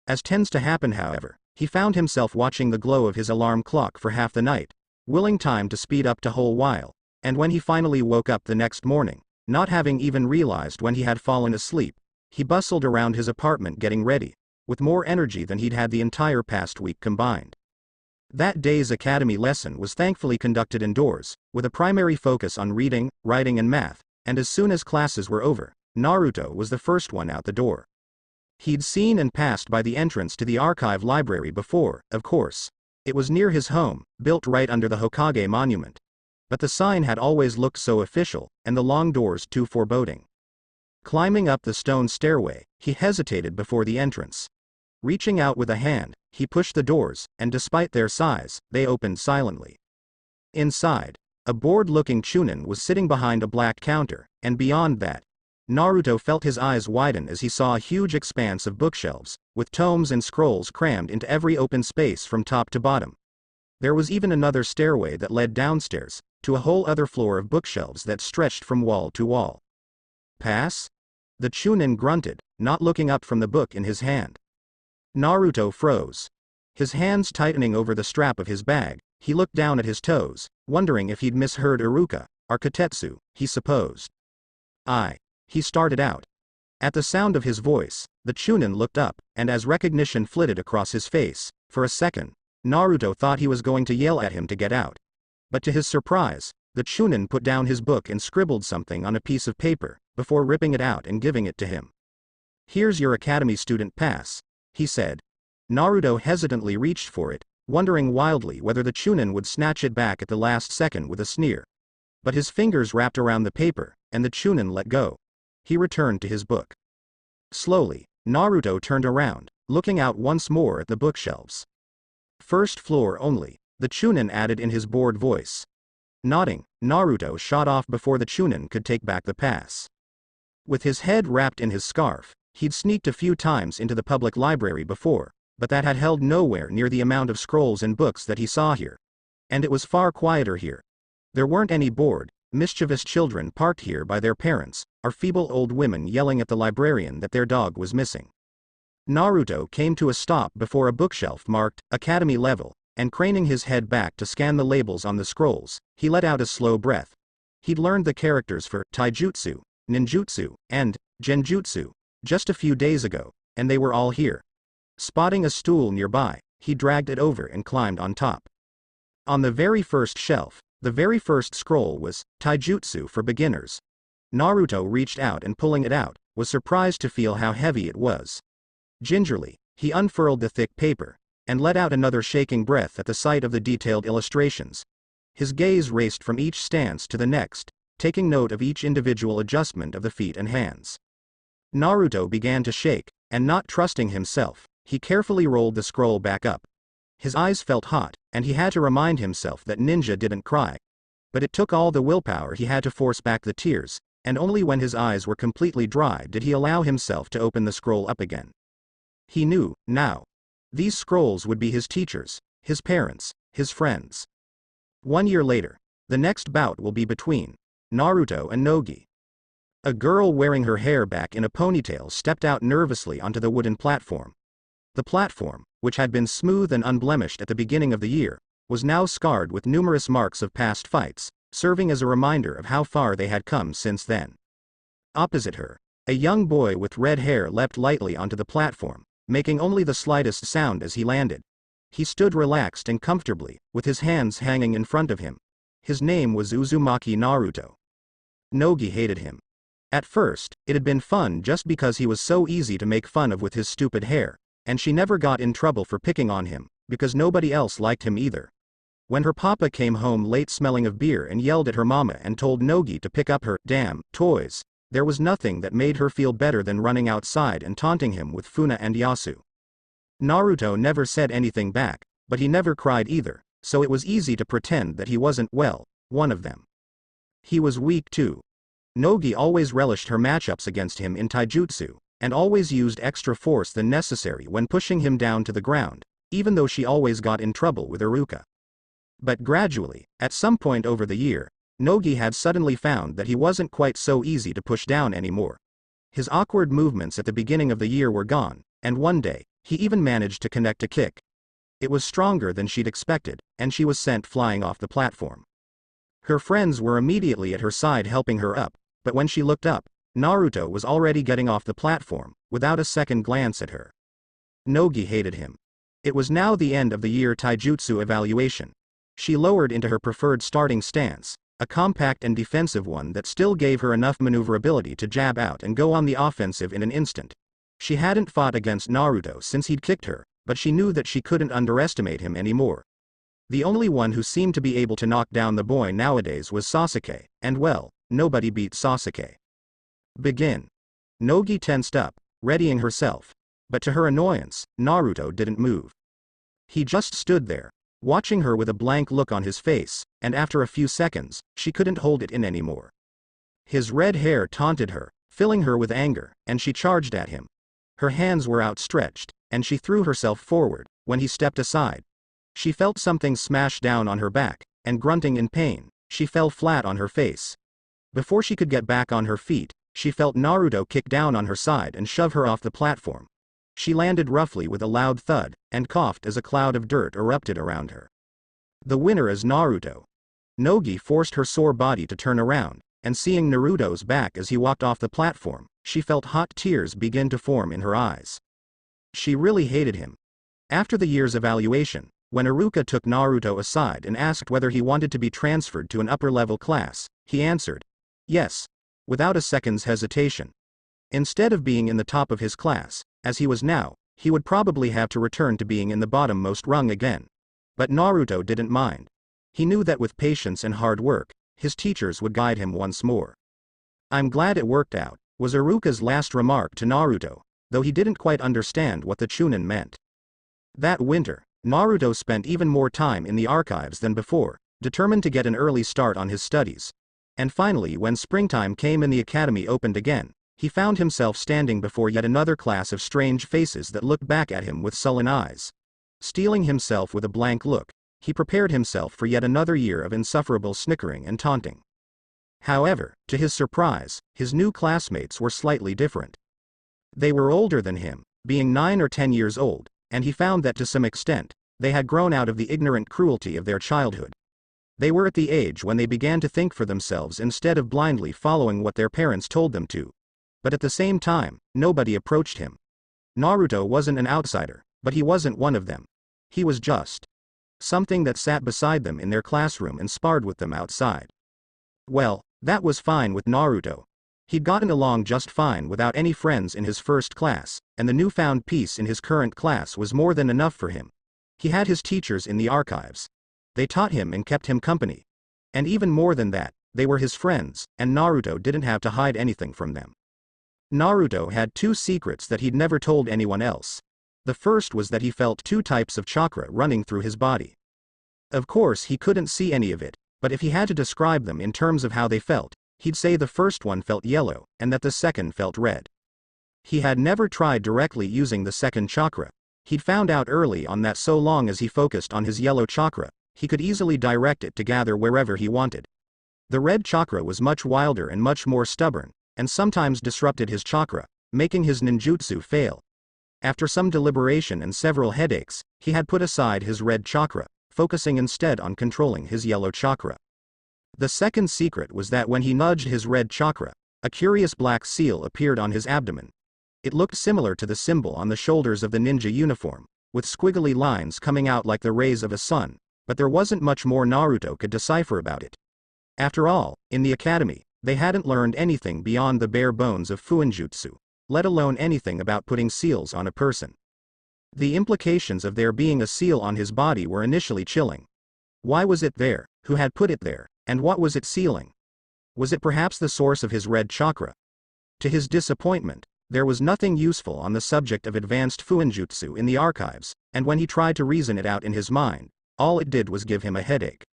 As tends to happen, however, he found himself watching the glow of his alarm clock for half the night, willing time to speed up to whole while, and when he finally woke up the next morning, not having even realized when he had fallen asleep, he bustled around his apartment getting ready, with more energy than he'd had the entire past week combined. That day's academy lesson was thankfully conducted indoors, with a primary focus on reading, writing and math, and as soon as classes were over, Naruto was the first one out the door. He'd seen and passed by the entrance to the archive library before, of course. It was near his home, built right under the Hokage monument. But the sign had always looked so official, and the long doors too foreboding. Climbing up the stone stairway, he hesitated before the entrance. Reaching out with a hand, he pushed the doors, and despite their size, they opened silently. Inside, a bored-looking Chunin was sitting behind a black counter, and beyond that, Naruto felt his eyes widen as he saw a huge expanse of bookshelves, with tomes and scrolls crammed into every open space from top to bottom. There was even another stairway that led downstairs, to a whole other floor of bookshelves that stretched from wall to wall. Pass? The Chunin grunted, not looking up from the book in his hand. Naruto froze. His hands tightening over the strap of his bag, he looked down at his toes, wondering if he'd misheard Iruka, or Kotetsu, he supposed. He started out. At the sound of his voice, the Chunin looked up, and as recognition flitted across his face, for a second, Naruto thought he was going to yell at him to get out. But to his surprise, the Chunin put down his book and scribbled something on a piece of paper, before ripping it out and giving it to him. "Here's your academy student pass," he said. Naruto hesitantly reached for it, wondering wildly whether the Chunin would snatch it back at the last second with a sneer. But his fingers wrapped around the paper, and the Chunin let go. He returned to his book. Slowly, Naruto turned around, looking out once more at the bookshelves. "First floor only," the Chunin added in his bored voice. Nodding, Naruto shot off before the Chunin could take back the pass. With his head wrapped in his scarf, he'd sneaked a few times into the public library before, but that had held nowhere near the amount of scrolls and books that he saw here. And it was far quieter here. There weren't any bored, mischievous children parked here by their parents, or feeble old women yelling at the librarian that their dog was missing. Naruto came to a stop before a bookshelf marked Academy Level, and craning his head back to scan the labels on the scrolls, he let out a slow breath. He'd learned the characters for Taijutsu, Ninjutsu, and Genjutsu just a few days ago, and they were all here. Spotting a stool nearby, he dragged it over and climbed on top. On the very first shelf, the very first scroll was Taijutsu for Beginners. Naruto reached out and pulling it out, was surprised to feel how heavy it was. Gingerly, he unfurled the thick paper, and let out another shaking breath at the sight of the detailed illustrations. His gaze raced from each stance to the next, taking note of each individual adjustment of the feet and hands. Naruto began to shake, and not trusting himself, he carefully rolled the scroll back up. His eyes felt hot, and he had to remind himself that ninja didn't cry. But it took all the willpower he had to force back the tears, and only when his eyes were completely dry did he allow himself to open the scroll up again. He knew, now. These scrolls would be his teachers, his parents, his friends. 1 year later, the next bout will be between Naruto and Nogi. A girl wearing her hair back in a ponytail stepped out nervously onto the wooden platform. The platform, which had been smooth and unblemished at the beginning of the year, was now scarred with numerous marks of past fights, serving as a reminder of how far they had come since then. Opposite her, a young boy with red hair leapt lightly onto the platform, making only the slightest sound as he landed. He stood relaxed and comfortably, with his hands hanging in front of him. His name was Uzumaki Naruto. Nogi hated him. At first, it had been fun just because he was so easy to make fun of with his stupid hair, and she never got in trouble for picking on him, because nobody else liked him either. When her papa came home late smelling of beer and yelled at her mama and told Nogi to pick up her damn toys, there was nothing that made her feel better than running outside and taunting him with Funa and Yasu. Naruto never said anything back, but he never cried either, so it was easy to pretend that he wasn't, well, one of them. He was weak too. Nogi always relished her matchups against him in taijutsu, and always used extra force than necessary when pushing him down to the ground, even though she always got in trouble with Iruka. But gradually, at some point over the year, Nogi had suddenly found that he wasn't quite so easy to push down anymore. His awkward movements at the beginning of the year were gone, and one day, he even managed to connect a kick. It was stronger than she'd expected, and she was sent flying off the platform. Her friends were immediately at her side helping her up, but when she looked up, Naruto was already getting off the platform, without a second glance at her. Nogi hated him. It was now the end of the year taijutsu evaluation. She lowered into her preferred starting stance, a compact and defensive one that still gave her enough maneuverability to jab out and go on the offensive in an instant. She hadn't fought against Naruto since he'd kicked her, but she knew that she couldn't underestimate him anymore. The only one who seemed to be able to knock down the boy nowadays was Sasuke, and well, nobody beat Sasuke. Begin. Nogi tensed up, readying herself. But to her annoyance, Naruto didn't move. He just stood there, watching her with a blank look on his face, and after a few seconds, she couldn't hold it in anymore. His red hair taunted her, filling her with anger, and she charged at him. Her hands were outstretched, and she threw herself forward, when he stepped aside. She felt something smash down on her back, and grunting in pain, she fell flat on her face. Before she could get back on her feet, she felt Naruto kick down on her side and shove her off the platform. She landed roughly with a loud thud, and coughed as a cloud of dirt erupted around her. The winner is Naruto. Nogi forced her sore body to turn around, and seeing Naruto's back as he walked off the platform, she felt hot tears begin to form in her eyes. She really hated him. After the year's evaluation, when Iruka took Naruto aside and asked whether he wanted to be transferred to an upper-level class, he answered, yes, without a second's hesitation. Instead of being in the top of his class, as he was now, he would probably have to return to being in the bottom-most rung again. But Naruto didn't mind. He knew that with patience and hard work, his teachers would guide him once more. I'm glad it worked out, was Iruka's last remark to Naruto, though he didn't quite understand what the Chunin meant. That winter, Naruto spent even more time in the archives than before, determined to get an early start on his studies. And finally, when springtime came and the academy opened again, he found himself standing before yet another class of strange faces that looked back at him with sullen eyes. Steeling himself with a blank look, he prepared himself for yet another year of insufferable snickering and taunting. However, to his surprise, his new classmates were slightly different. They were older than him, being 9 or 10 years old, and he found that to some extent, they had grown out of the ignorant cruelty of their childhood. They were at the age when they began to think for themselves instead of blindly following what their parents told them to. But at the same time, nobody approached him. Naruto wasn't an outsider, but he wasn't one of them. He was just something that sat beside them in their classroom and sparred with them outside. Well, that was fine with Naruto. He'd gotten along just fine without any friends in his first class, and the newfound peace in his current class was more than enough for him. He had his teachers in the archives. They taught him and kept him company. And even more than that, they were his friends, and Naruto didn't have to hide anything from them. Naruto had 2 secrets that he'd never told anyone else. The first was that he felt 2 types of chakra running through his body. Of course he couldn't see any of it, but if he had to describe them in terms of how they felt, he'd say the first one felt yellow, and that the second felt red. He had never tried directly using the second chakra. He'd found out early on that so long as he focused on his yellow chakra, he could easily direct it to gather wherever he wanted. The red chakra was much wilder and much more stubborn, and sometimes disrupted his chakra, making his ninjutsu fail. After some deliberation and several headaches, he had put aside his red chakra, focusing instead on controlling his yellow chakra. The second secret was that when he nudged his red chakra, a curious black seal appeared on his abdomen. It looked similar to the symbol on the shoulders of the ninja uniform, with squiggly lines coming out like the rays of a sun, but there wasn't much more Naruto could decipher about it. After all, in the academy, they hadn't learned anything beyond the bare bones of fuinjutsu, let alone anything about putting seals on a person. The implications of there being a seal on his body were initially chilling. Why was it there? Who had put it there? And what was it sealing? Was it perhaps the source of his red chakra? To his disappointment, there was nothing useful on the subject of advanced fuinjutsu in the archives, and when he tried to reason it out in his mind, all it did was give him a headache.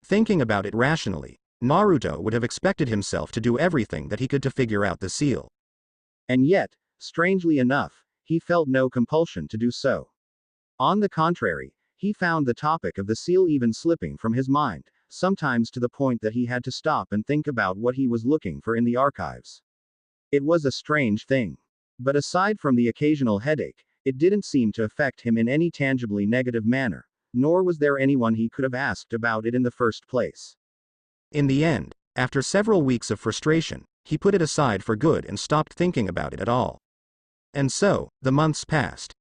Thinking about it rationally, Naruto would have expected himself to do everything that he could to figure out the seal. And yet, strangely enough, he felt no compulsion to do so. On the contrary, he found the topic of the seal even slipping from his mind, sometimes to the point that he had to stop and think about what he was looking for in the archives. It was a strange thing. But aside from the occasional headache, it didn't seem to affect him in any tangibly negative manner, nor was there anyone he could have asked about it in the first place. In the end, after several weeks of frustration, he put it aside for good and stopped thinking about it at all. And so, the months passed.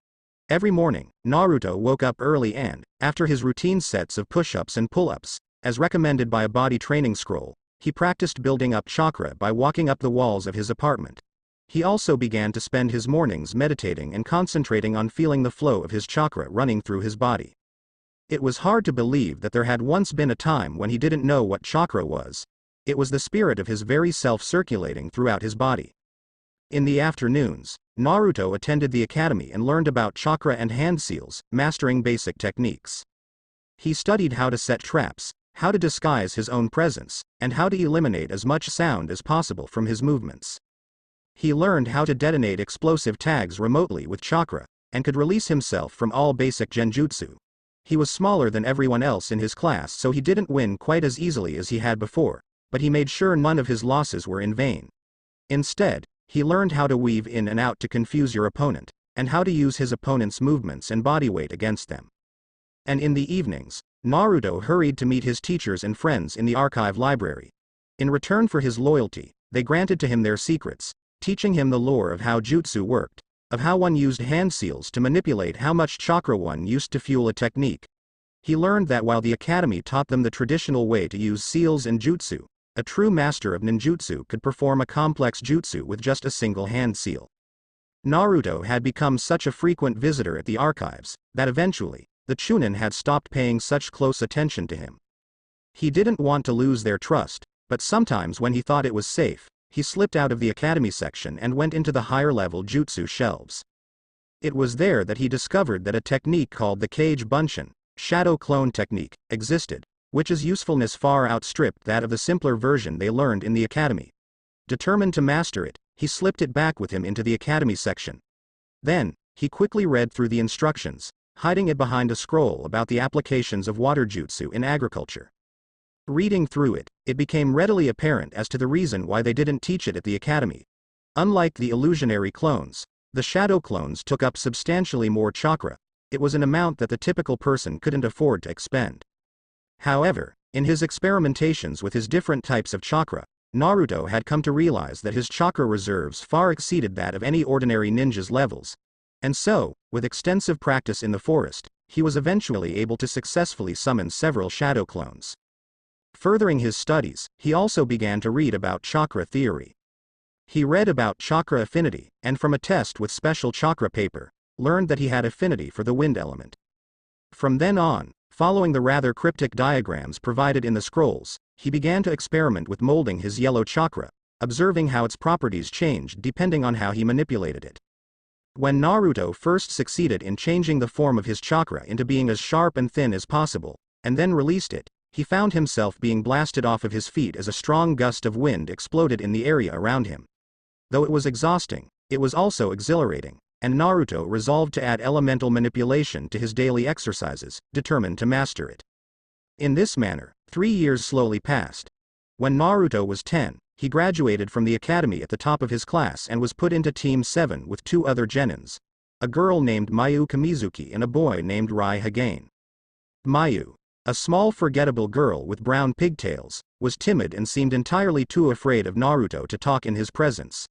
Every morning, Naruto woke up early and, after his routine sets of push-ups and pull-ups, as recommended by a body training scroll, he practiced building up chakra by walking up the walls of his apartment. He also began to spend his mornings meditating and concentrating on feeling the flow of his chakra running through his body. It was hard to believe that there had once been a time when he didn't know what chakra was. It was the spirit of his very self circulating throughout his body. In the afternoons, Naruto attended the academy and learned about chakra and hand seals, mastering basic techniques. He studied how to set traps, how to disguise his own presence, and how to eliminate as much sound as possible from his movements. He learned how to detonate explosive tags remotely with chakra, and could release himself from all basic genjutsu. He was smaller than everyone else in his class, so he didn't win quite as easily as he had before, but he made sure none of his losses were in vain. Instead, he learned how to weave in and out to confuse your opponent, and how to use his opponent's movements and body weight against them. And in the evenings, Naruto hurried to meet his teachers and friends in the archive library. In return for his loyalty, they granted to him their secrets, teaching him the lore of how jutsu worked, of how one used hand seals to manipulate how much chakra one used to fuel a technique. He learned that while the academy taught them the traditional way to use seals and jutsu, a true master of ninjutsu could perform a complex jutsu with just a single hand seal. Naruto had become such a frequent visitor at the archives, that eventually, the Chunin had stopped paying such close attention to him. He didn't want to lose their trust, but sometimes when he thought it was safe, he slipped out of the academy section and went into the higher-level jutsu shelves. It was there that he discovered that a technique called the Kage Bunshin, shadow clone technique, existed, which its usefulness far outstripped that of the simpler version they learned in the academy. Determined to master it, he slipped it back with him into the academy section. Then, he quickly read through the instructions, hiding it behind a scroll about the applications of water jutsu in agriculture. Reading through it, it became readily apparent as to the reason why they didn't teach it at the academy. Unlike the illusionary clones, the shadow clones took up substantially more chakra. It was an amount that the typical person couldn't afford to expend. However, in his experimentations with his different types of chakra, Naruto had come to realize that his chakra reserves far exceeded that of any ordinary ninja's levels. And so, with extensive practice in the forest, he was eventually able to successfully summon several shadow clones. Furthering his studies, he also began to read about chakra theory. He read about chakra affinity, and from a test with special chakra paper, learned that he had affinity for the wind element. From then on, following the rather cryptic diagrams provided in the scrolls, he began to experiment with molding his yellow chakra, observing how its properties changed depending on how he manipulated it. When Naruto first succeeded in changing the form of his chakra into being as sharp and thin as possible, and then released it, he found himself being blasted off of his feet as a strong gust of wind exploded in the area around him. Though it was exhausting, it was also exhilarating, and Naruto resolved to add elemental manipulation to his daily exercises, determined to master it. In this manner, 3 years slowly passed. When Naruto was 10, he graduated from the academy at the top of his class and was put into Team 7 with 2 other genins, a girl named Mayu Kamizuki and a boy named Rai Hagane. Mayu, a small forgettable girl with brown pigtails, was timid and seemed entirely too afraid of Naruto to talk in his presence.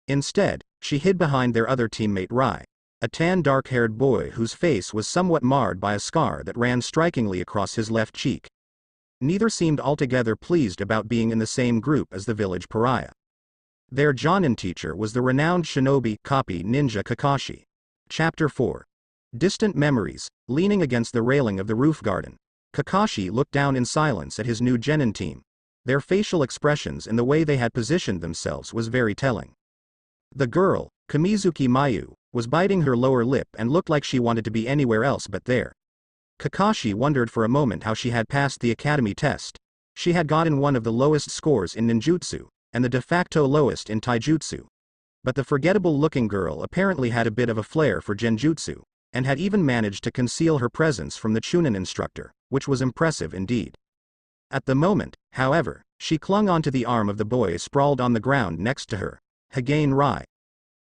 Instead, she hid behind their other teammate Rai, a tan dark-haired boy whose face was somewhat marred by a scar that ran strikingly across his left cheek. Neither seemed altogether pleased about being in the same group as the village pariah. Their Jonin teacher was the renowned shinobi copy ninja Kakashi. Chapter 4. Distant Memories. Leaning against the railing of the roof garden, Kakashi looked down in silence at his new genin team. Their facial expressions and the way they had positioned themselves was very telling. The girl, Kamizuki Mayu, was biting her lower lip and looked like she wanted to be anywhere else but there. Kakashi wondered for a moment how she had passed the academy test. She had gotten one of the lowest scores in ninjutsu, and the de facto lowest in taijutsu. But the forgettable-looking girl apparently had a bit of a flair for genjutsu, and had even managed to conceal her presence from the Chunin instructor, which was impressive indeed. At the moment, however, she clung onto the arm of the boy sprawled on the ground next to her, Hagane Rai.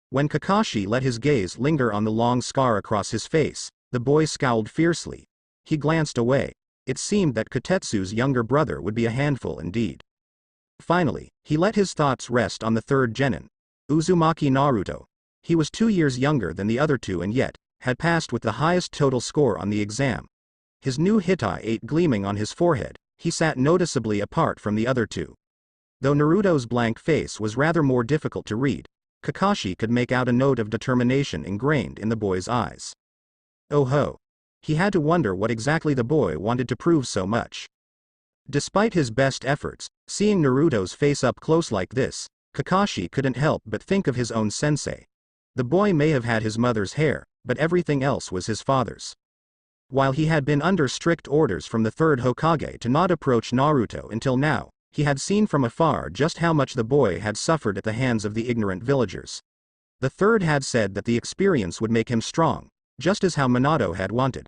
When Kakashi let his gaze linger on the long scar across his face, the boy scowled fiercely. He glanced away. It seemed that Kotetsu's younger brother would be a handful indeed. Finally, he let his thoughts rest on the third genin, Uzumaki Naruto. He was 2 years younger than the other two and yet, had passed with the highest total score on the exam. His new Hitai 8 gleaming on his forehead, he sat noticeably apart from the other two. Though Naruto's blank face was rather more difficult to read, Kakashi could make out a note of determination ingrained in the boy's eyes. Oh ho! He had to wonder what exactly the boy wanted to prove so much. Despite his best efforts, seeing Naruto's face up close like this, Kakashi couldn't help but think of his own sensei. The boy may have had his mother's hair, but everything else was his father's. While he had been under strict orders from the third Hokage to not approach Naruto until now, he had seen from afar just how much the boy had suffered at the hands of the ignorant villagers. The third had said that the experience would make him strong, just as how Minato had wanted.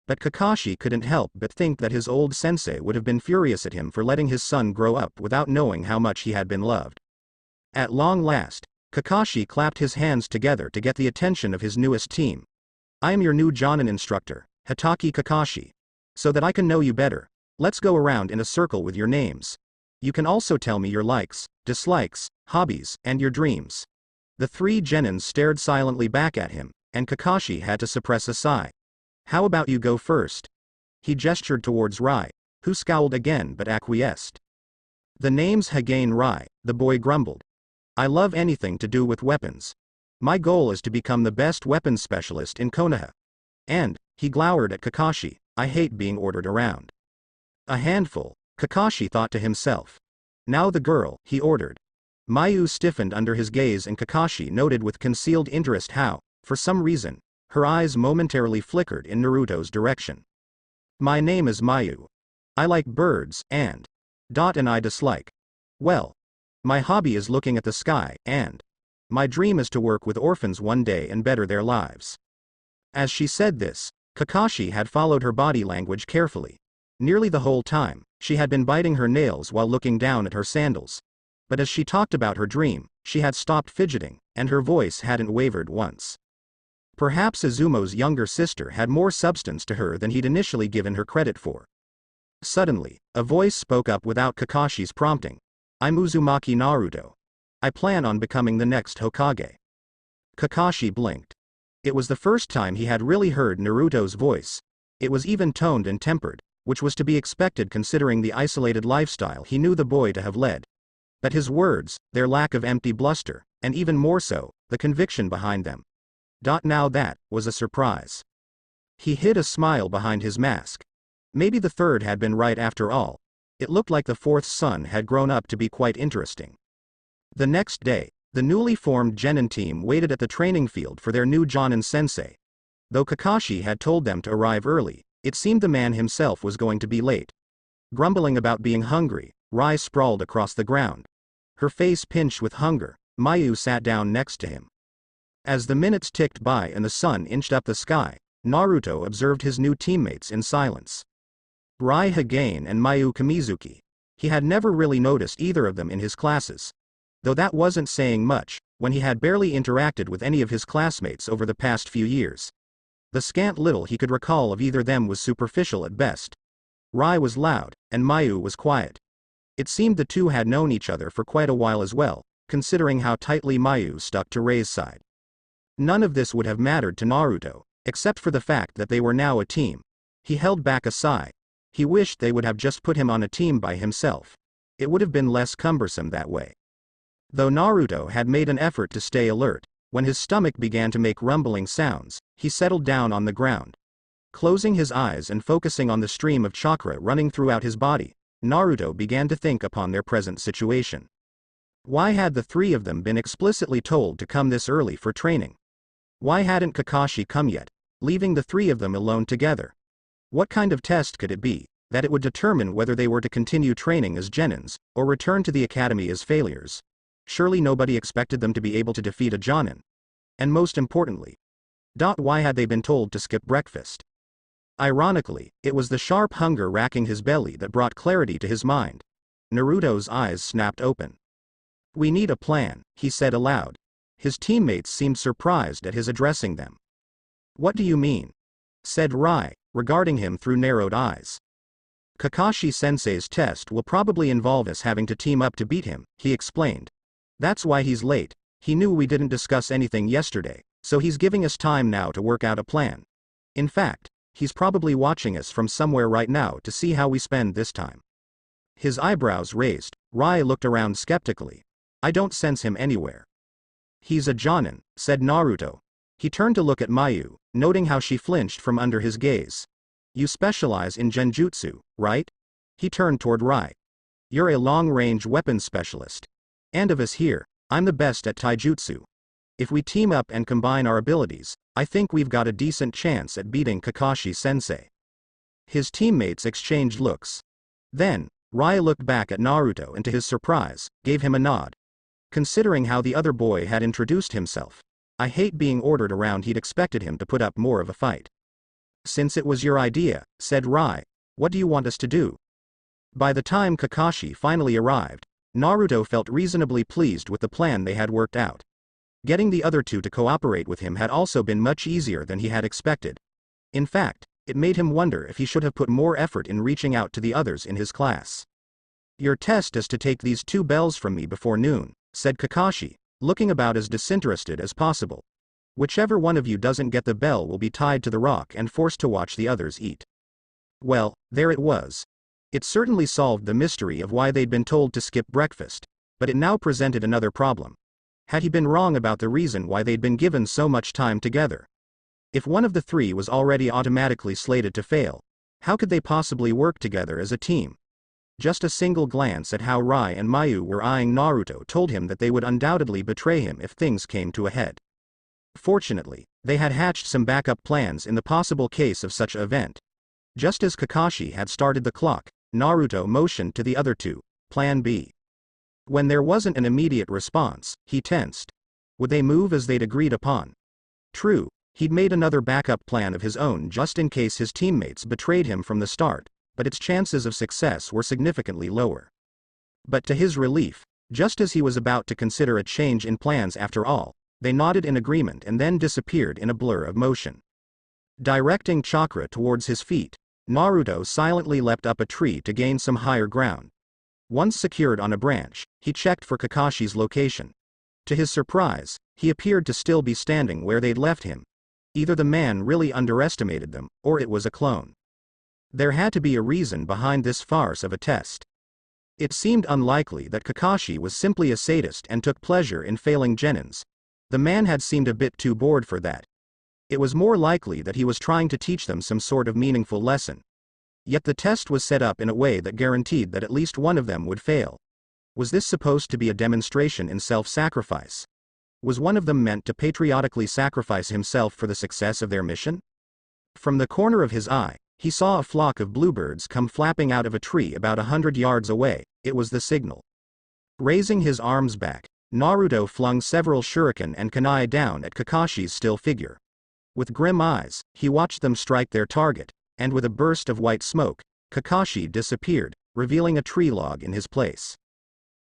But Kakashi couldn't help but think that his old sensei would have been furious at him for letting his son grow up without knowing how much he had been loved. At long last, Kakashi clapped his hands together to get the attention of his newest team. I am your new Jonin instructor, Hitaki Kakashi. So that I can know you better, let's go around in a circle with your names. You can also tell me your likes, dislikes, hobbies, and your dreams. The three genins stared silently back at him, and Kakashi had to suppress a sigh. How about you go first? He gestured towards Rai, who scowled again but acquiesced. The name's Hagane Rai, the boy grumbled. I love anything to do with weapons. My goal is to become the best weapons specialist in Konoha. And, he glowered at Kakashi, I hate being ordered around. A handful, Kakashi thought to himself. Now the girl, he ordered. Mayu stiffened under his gaze and Kakashi noted with concealed interest how, for some reason, her eyes momentarily flickered in Naruto's direction. My name is Mayu. I like birds, and I dislike. Well, my hobby is looking at the sky, and my dream is to work with orphans one day and better their lives. As she said this, Kakashi had followed her body language carefully. Nearly the whole time, she had been biting her nails while looking down at her sandals. But as she talked about her dream, she had stopped fidgeting, and her voice hadn't wavered once. Perhaps Izumo's younger sister had more substance to her than he'd initially given her credit for. Suddenly, a voice spoke up without Kakashi's prompting. I'm Uzumaki Naruto. I plan on becoming the next Hokage. Kakashi blinked. It was the first time he had really heard Naruto's voice. It was even-toned and tempered, which was to be expected considering the isolated lifestyle he knew the boy to have led. But his words, their lack of empty bluster, and even more so, the conviction behind them. Now that was a surprise. He hid a smile behind his mask. Maybe the third had been right after all. It looked like the fourth's son had grown up to be quite interesting. The next day, the newly formed Genin team waited at the training field for their new Jonin sensei. Though Kakashi had told them to arrive early, it seemed the man himself was going to be late. Grumbling about being hungry, Rai sprawled across the ground. Her face pinched with hunger, Mayu sat down next to him. As the minutes ticked by and the sun inched up the sky, Naruto observed his new teammates in silence. Rai Hagane and Mayu Kamizuki. He had never really noticed either of them in his classes. Though that wasn't saying much, when he had barely interacted with any of his classmates over the past few years. The scant little he could recall of either them was superficial at best. Rai was loud, and Mayu was quiet. It seemed the two had known each other for quite a while as well, considering how tightly Mayu stuck to Rei's side. None of this would have mattered to Naruto, except for the fact that they were now a team. He held back a sigh. He wished they would have just put him on a team by himself. It would have been less cumbersome that way. Though Naruto had made an effort to stay alert, when his stomach began to make rumbling sounds, he settled down on the ground. Closing his eyes and focusing on the stream of chakra running throughout his body, Naruto began to think upon their present situation. Why had the three of them been explicitly told to come this early for training? Why hadn't Kakashi come yet, leaving the three of them alone together? What kind of test could it be? that it would determine whether they were to continue training as genins, or return to the academy as failures. Surely nobody expected them to be able to defeat a jonin. And most importantly, why had they been told to skip breakfast? Ironically, it was the sharp hunger racking his belly that brought clarity to his mind. Naruto's eyes snapped open. "We need a plan," he said aloud. His teammates seemed surprised at his addressing them. "What do you mean?" said Rai, regarding him through narrowed eyes. "Kakashi-sensei's test will probably involve us having to team up to beat him," he explained. "That's why he's late. He knew we didn't discuss anything yesterday, so he's giving us time now to work out a plan. In fact, he's probably watching us from somewhere right now to see how we spend this time." His eyebrows raised, Rai looked around skeptically. "I don't sense him anywhere." "He's a jonin," said Naruto. He turned to look at Mayu, noting how she flinched from under his gaze. "You specialize in genjutsu, right?" He turned toward Rai. "You're a long-range weapons specialist. And of us here, I'm the best at taijutsu. If we team up and combine our abilities, I think we've got a decent chance at beating Kakashi-sensei." His teammates exchanged looks. Then, Rai looked back at Naruto and to his surprise, gave him a nod. Considering how the other boy had introduced himself, "I hate being ordered around," he'd expected him to put up more of a fight. "Since it was your idea," said Rai, "what do you want us to do?" By the time Kakashi finally arrived, Naruto felt reasonably pleased with the plan they had worked out. Getting the other two to cooperate with him had also been much easier than he had expected. In fact, it made him wonder if he should have put more effort in reaching out to the others in his class. "Your test is to take these 2 bells from me before noon," said Kakashi, looking about as disinterested as possible. "Whichever one of you doesn't get the bell will be tied to the rock and forced to watch the others eat." Well, there it was. It certainly solved the mystery of why they'd been told to skip breakfast, but it now presented another problem. Had he been wrong about the reason why they'd been given so much time together? If one of the 3 was already automatically slated to fail, how could they possibly work together as a team? Just a single glance at how Rai and Mayu were eyeing Naruto told him that they would undoubtedly betray him if things came to a head. Fortunately, they had hatched some backup plans in the possible case of such an event. Just as Kakashi had started the clock, Naruto motioned to the other 2, Plan B. When there wasn't an immediate response, he tensed. Would they move as they'd agreed upon? True, he'd made another backup plan of his own just in case his teammates betrayed him from the start, but its chances of success were significantly lower. But to his relief, just as he was about to consider a change in plans after all, they nodded in agreement and then disappeared in a blur of motion. Directing chakra towards his feet, Naruto silently leapt up a tree to gain some higher ground. Once secured on a branch, he checked for Kakashi's location. To his surprise, he appeared to still be standing where they'd left him. Either the man really underestimated them, or it was a clone. There had to be a reason behind this farce of a test. It seemed unlikely that Kakashi was simply a sadist and took pleasure in failing genins. The man had seemed a bit too bored for that. It was more likely that he was trying to teach them some sort of meaningful lesson. Yet the test was set up in a way that guaranteed that at least one of them would fail. Was this supposed to be a demonstration in self-sacrifice? Was one of them meant to patriotically sacrifice himself for the success of their mission? From the corner of his eye, he saw a flock of bluebirds come flapping out of a tree about 100 yards away. It was the signal. Raising his arms back, Naruto flung several shuriken and kunai down at Kakashi's still figure. With grim eyes, he watched them strike their target, and with a burst of white smoke, Kakashi disappeared, revealing a tree log in his place.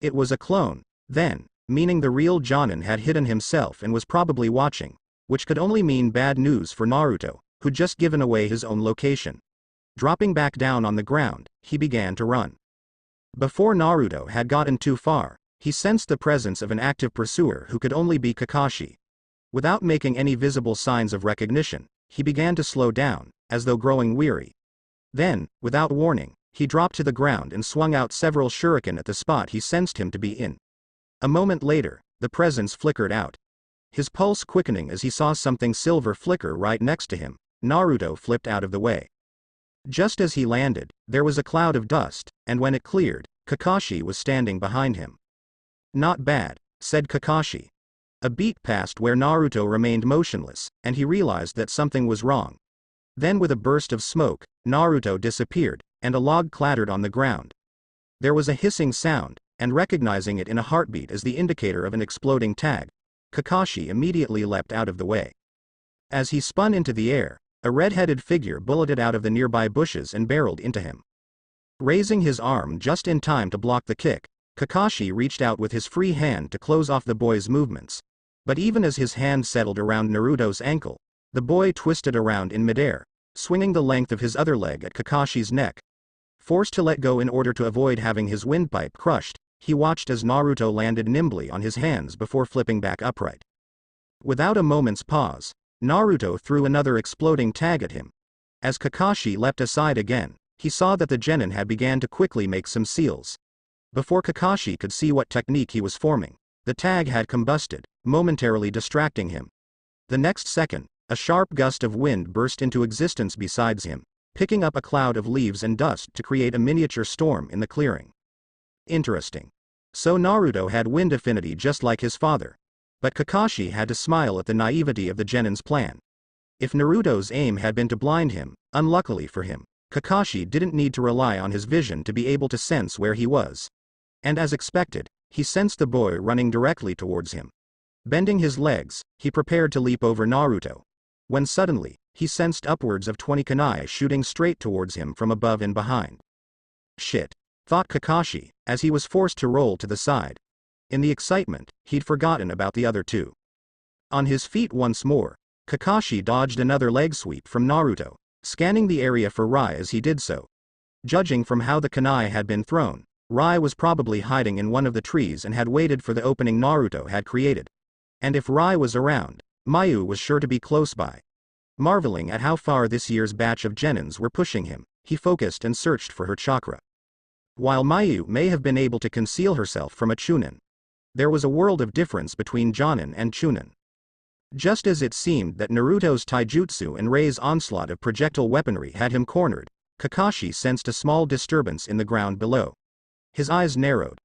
It was a clone, then, meaning the real Jonin had hidden himself and was probably watching, which could only mean bad news for Naruto, who'd just given away his own location. Dropping back down on the ground, he began to run. Before Naruto had gotten too far, he sensed the presence of an active pursuer who could only be Kakashi. Without making any visible signs of recognition, he began to slow down, as though growing weary. Then, without warning, he dropped to the ground and swung out several shuriken at the spot he sensed him to be in. A moment later, the presence flickered out. His pulse quickening as he saw something silver flicker right next to him, Naruto flipped out of the way. Just as he landed, there was a cloud of dust, and when it cleared, Kakashi was standing behind him. "Not bad," said Kakashi. A beat passed where Naruto remained motionless, and he realized that something was wrong. Then with a burst of smoke, Naruto disappeared, and a log clattered on the ground. There was a hissing sound, and recognizing it in a heartbeat as the indicator of an exploding tag, Kakashi immediately leapt out of the way. As he spun into the air, a red-headed figure bulleted out of the nearby bushes and barreled into him. Raising his arm just in time to block the kick, Kakashi reached out with his free hand to close off the boy's movements. But even as his hand settled around Naruto's ankle, the boy twisted around in midair, swinging the length of his other leg at Kakashi's neck. Forced to let go in order to avoid having his windpipe crushed, he watched as Naruto landed nimbly on his hands before flipping back upright. Without a moment's pause, Naruto threw another exploding tag at him. As Kakashi leapt aside again, he saw that the genin had began to quickly make some seals. Before Kakashi could see what technique he was forming, the tag had combusted, momentarily distracting him. The next second, a sharp gust of wind burst into existence beside him, picking up a cloud of leaves and dust to create a miniature storm in the clearing. Interesting. So Naruto had wind affinity just like his father. But Kakashi had to smile at the naivety of the genin's plan. If Naruto's aim had been to blind him, unluckily for him, Kakashi didn't need to rely on his vision to be able to sense where he was. And as expected, he sensed the boy running directly towards him. Bending his legs, he prepared to leap over Naruto. When suddenly, he sensed upwards of 20 kunai shooting straight towards him from above and behind. Shit, thought Kakashi, as he was forced to roll to the side. In the excitement, he'd forgotten about the other two. On his feet once more, Kakashi dodged another leg sweep from Naruto, scanning the area for Rai as he did so. Judging from how the kunai had been thrown, Rai was probably hiding in one of the trees and had waited for the opening Naruto had created. And if Rai was around, Mayu was sure to be close by. Marveling at how far this year's batch of genins were pushing him, he focused and searched for her chakra. While Mayu may have been able to conceal herself from a Chunin, there was a world of difference between Jonin and Chunin. Just as it seemed that Naruto's taijutsu and Rei's onslaught of projectile weaponry had him cornered, Kakashi sensed a small disturbance in the ground below. His eyes narrowed.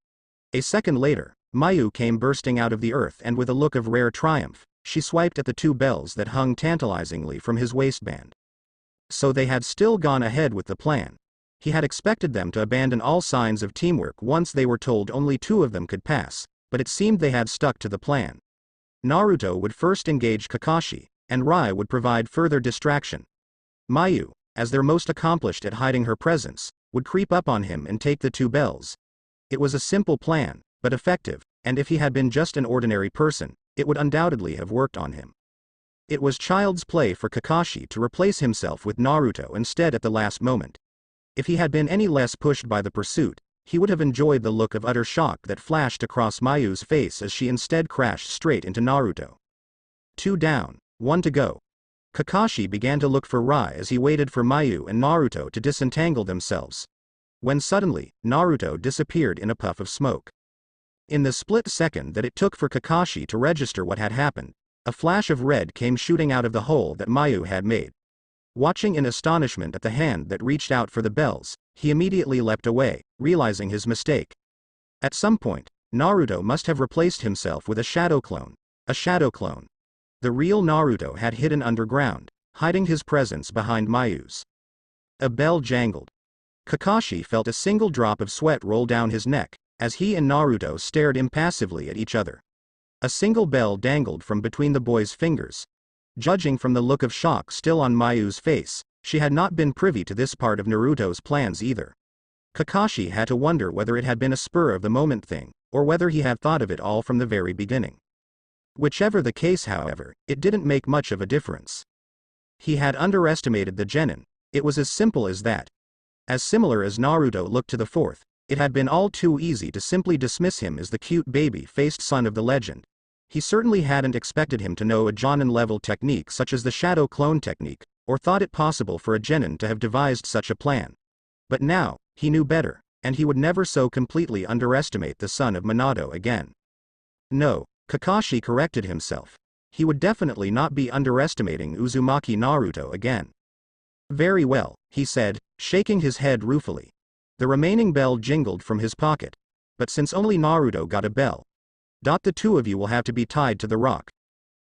A second later, Mayu came bursting out of the earth and with a look of rare triumph, she swiped at the two bells that hung tantalizingly from his waistband. So they had still gone ahead with the plan. He had expected them to abandon all signs of teamwork once they were told only two of them could pass, but it seemed they had stuck to the plan. Naruto would first engage Kakashi, and Rai would provide further distraction. Mayu, as their most accomplished at hiding her presence, would creep up on him and take the two bells. It was a simple plan, but effective, and if he had been just an ordinary person, it would undoubtedly have worked on him. It was child's play for Kakashi to replace himself with Naruto instead at the last moment. If he had been any less pushed by the pursuit, he would have enjoyed the look of utter shock that flashed across Mayu's face as she instead crashed straight into Naruto. 2 down, 1 to go. Kakashi began to look for Rai as he waited for Mayu and Naruto to disentangle themselves. When suddenly, Naruto disappeared in a puff of smoke. In the split second that it took for Kakashi to register what had happened, a flash of red came shooting out of the hole that Mayu had made. Watching in astonishment at the hand that reached out for the bells, he immediately leapt away, realizing his mistake. At some point, Naruto must have replaced himself with a shadow clone. A shadow clone. The real Naruto had hidden underground, hiding his presence behind Mayu's. A bell jangled. Kakashi felt a single drop of sweat roll down his neck, as he and Naruto stared impassively at each other. A single bell dangled from between the boy's fingers. Judging from the look of shock still on Mayu's face, she had not been privy to this part of Naruto's plans either. Kakashi had to wonder whether it had been a spur-of-the-moment thing, or whether he had thought of it all from the very beginning. Whichever the case, however, it didn't make much of a difference. He had underestimated the genin. It was as simple as that. As similar as Naruto looked to the fourth, it had been all too easy to simply dismiss him as the cute baby-faced son of the legend. He certainly hadn't expected him to know a Jonin-level technique such as the shadow clone technique, or thought it possible for a genin to have devised such a plan. But now, he knew better, and he would never so completely underestimate the son of Minato again. No, Kakashi corrected himself. He would definitely not be underestimating Uzumaki Naruto again. Very well, he said, shaking his head ruefully. The remaining bell jingled from his pocket. But since only Naruto got a bell, the two of you will have to be tied to the rock.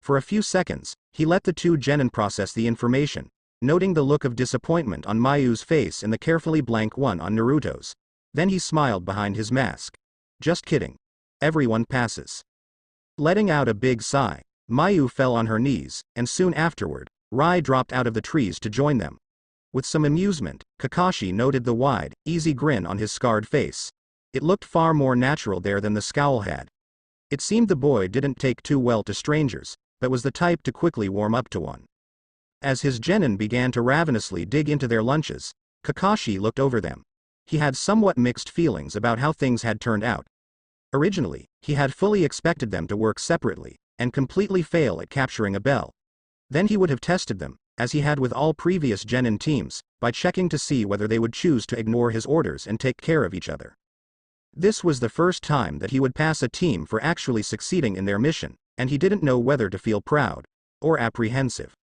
For a few seconds, he let the two genin process the information, noting the look of disappointment on Mayu's face and the carefully blank one on Naruto's. Then he smiled behind his mask. Just kidding. Everyone passes. Letting out a big sigh, Mayu fell on her knees, and soon afterward, Rai dropped out of the trees to join them. With some amusement, Kakashi noted the wide, easy grin on his scarred face. It looked far more natural there than the scowl had. It seemed the boy didn't take too well to strangers, but was the type to quickly warm up to one. As his genin began to ravenously dig into their lunches, Kakashi looked over them. He had somewhat mixed feelings about how things had turned out. Originally, he had fully expected them to work separately, and completely fail at capturing a bell. Then he would have tested them, as he had with all previous genin teams, by checking to see whether they would choose to ignore his orders and take care of each other. This was the first time that he would pass a team for actually succeeding in their mission, and he didn't know whether to feel proud or apprehensive.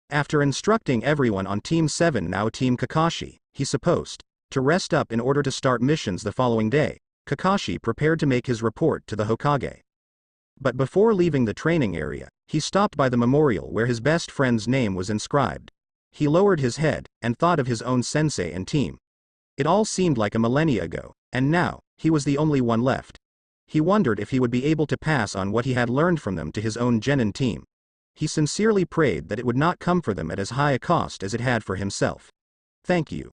After instructing everyone on Team 7, now Team Kakashi, he supposed to rest up in order to start missions the following day. Kakashi prepared to make his report to the Hokage. But before leaving the training area, he stopped by the memorial where his best friend's name was inscribed. He lowered his head and thought of his own sensei and team. It all seemed like a millennia ago, and now, he was the only one left. He wondered if he would be able to pass on what he had learned from them to his own genin team. He sincerely prayed that it would not come for them at as high a cost as it had for himself. Thank you.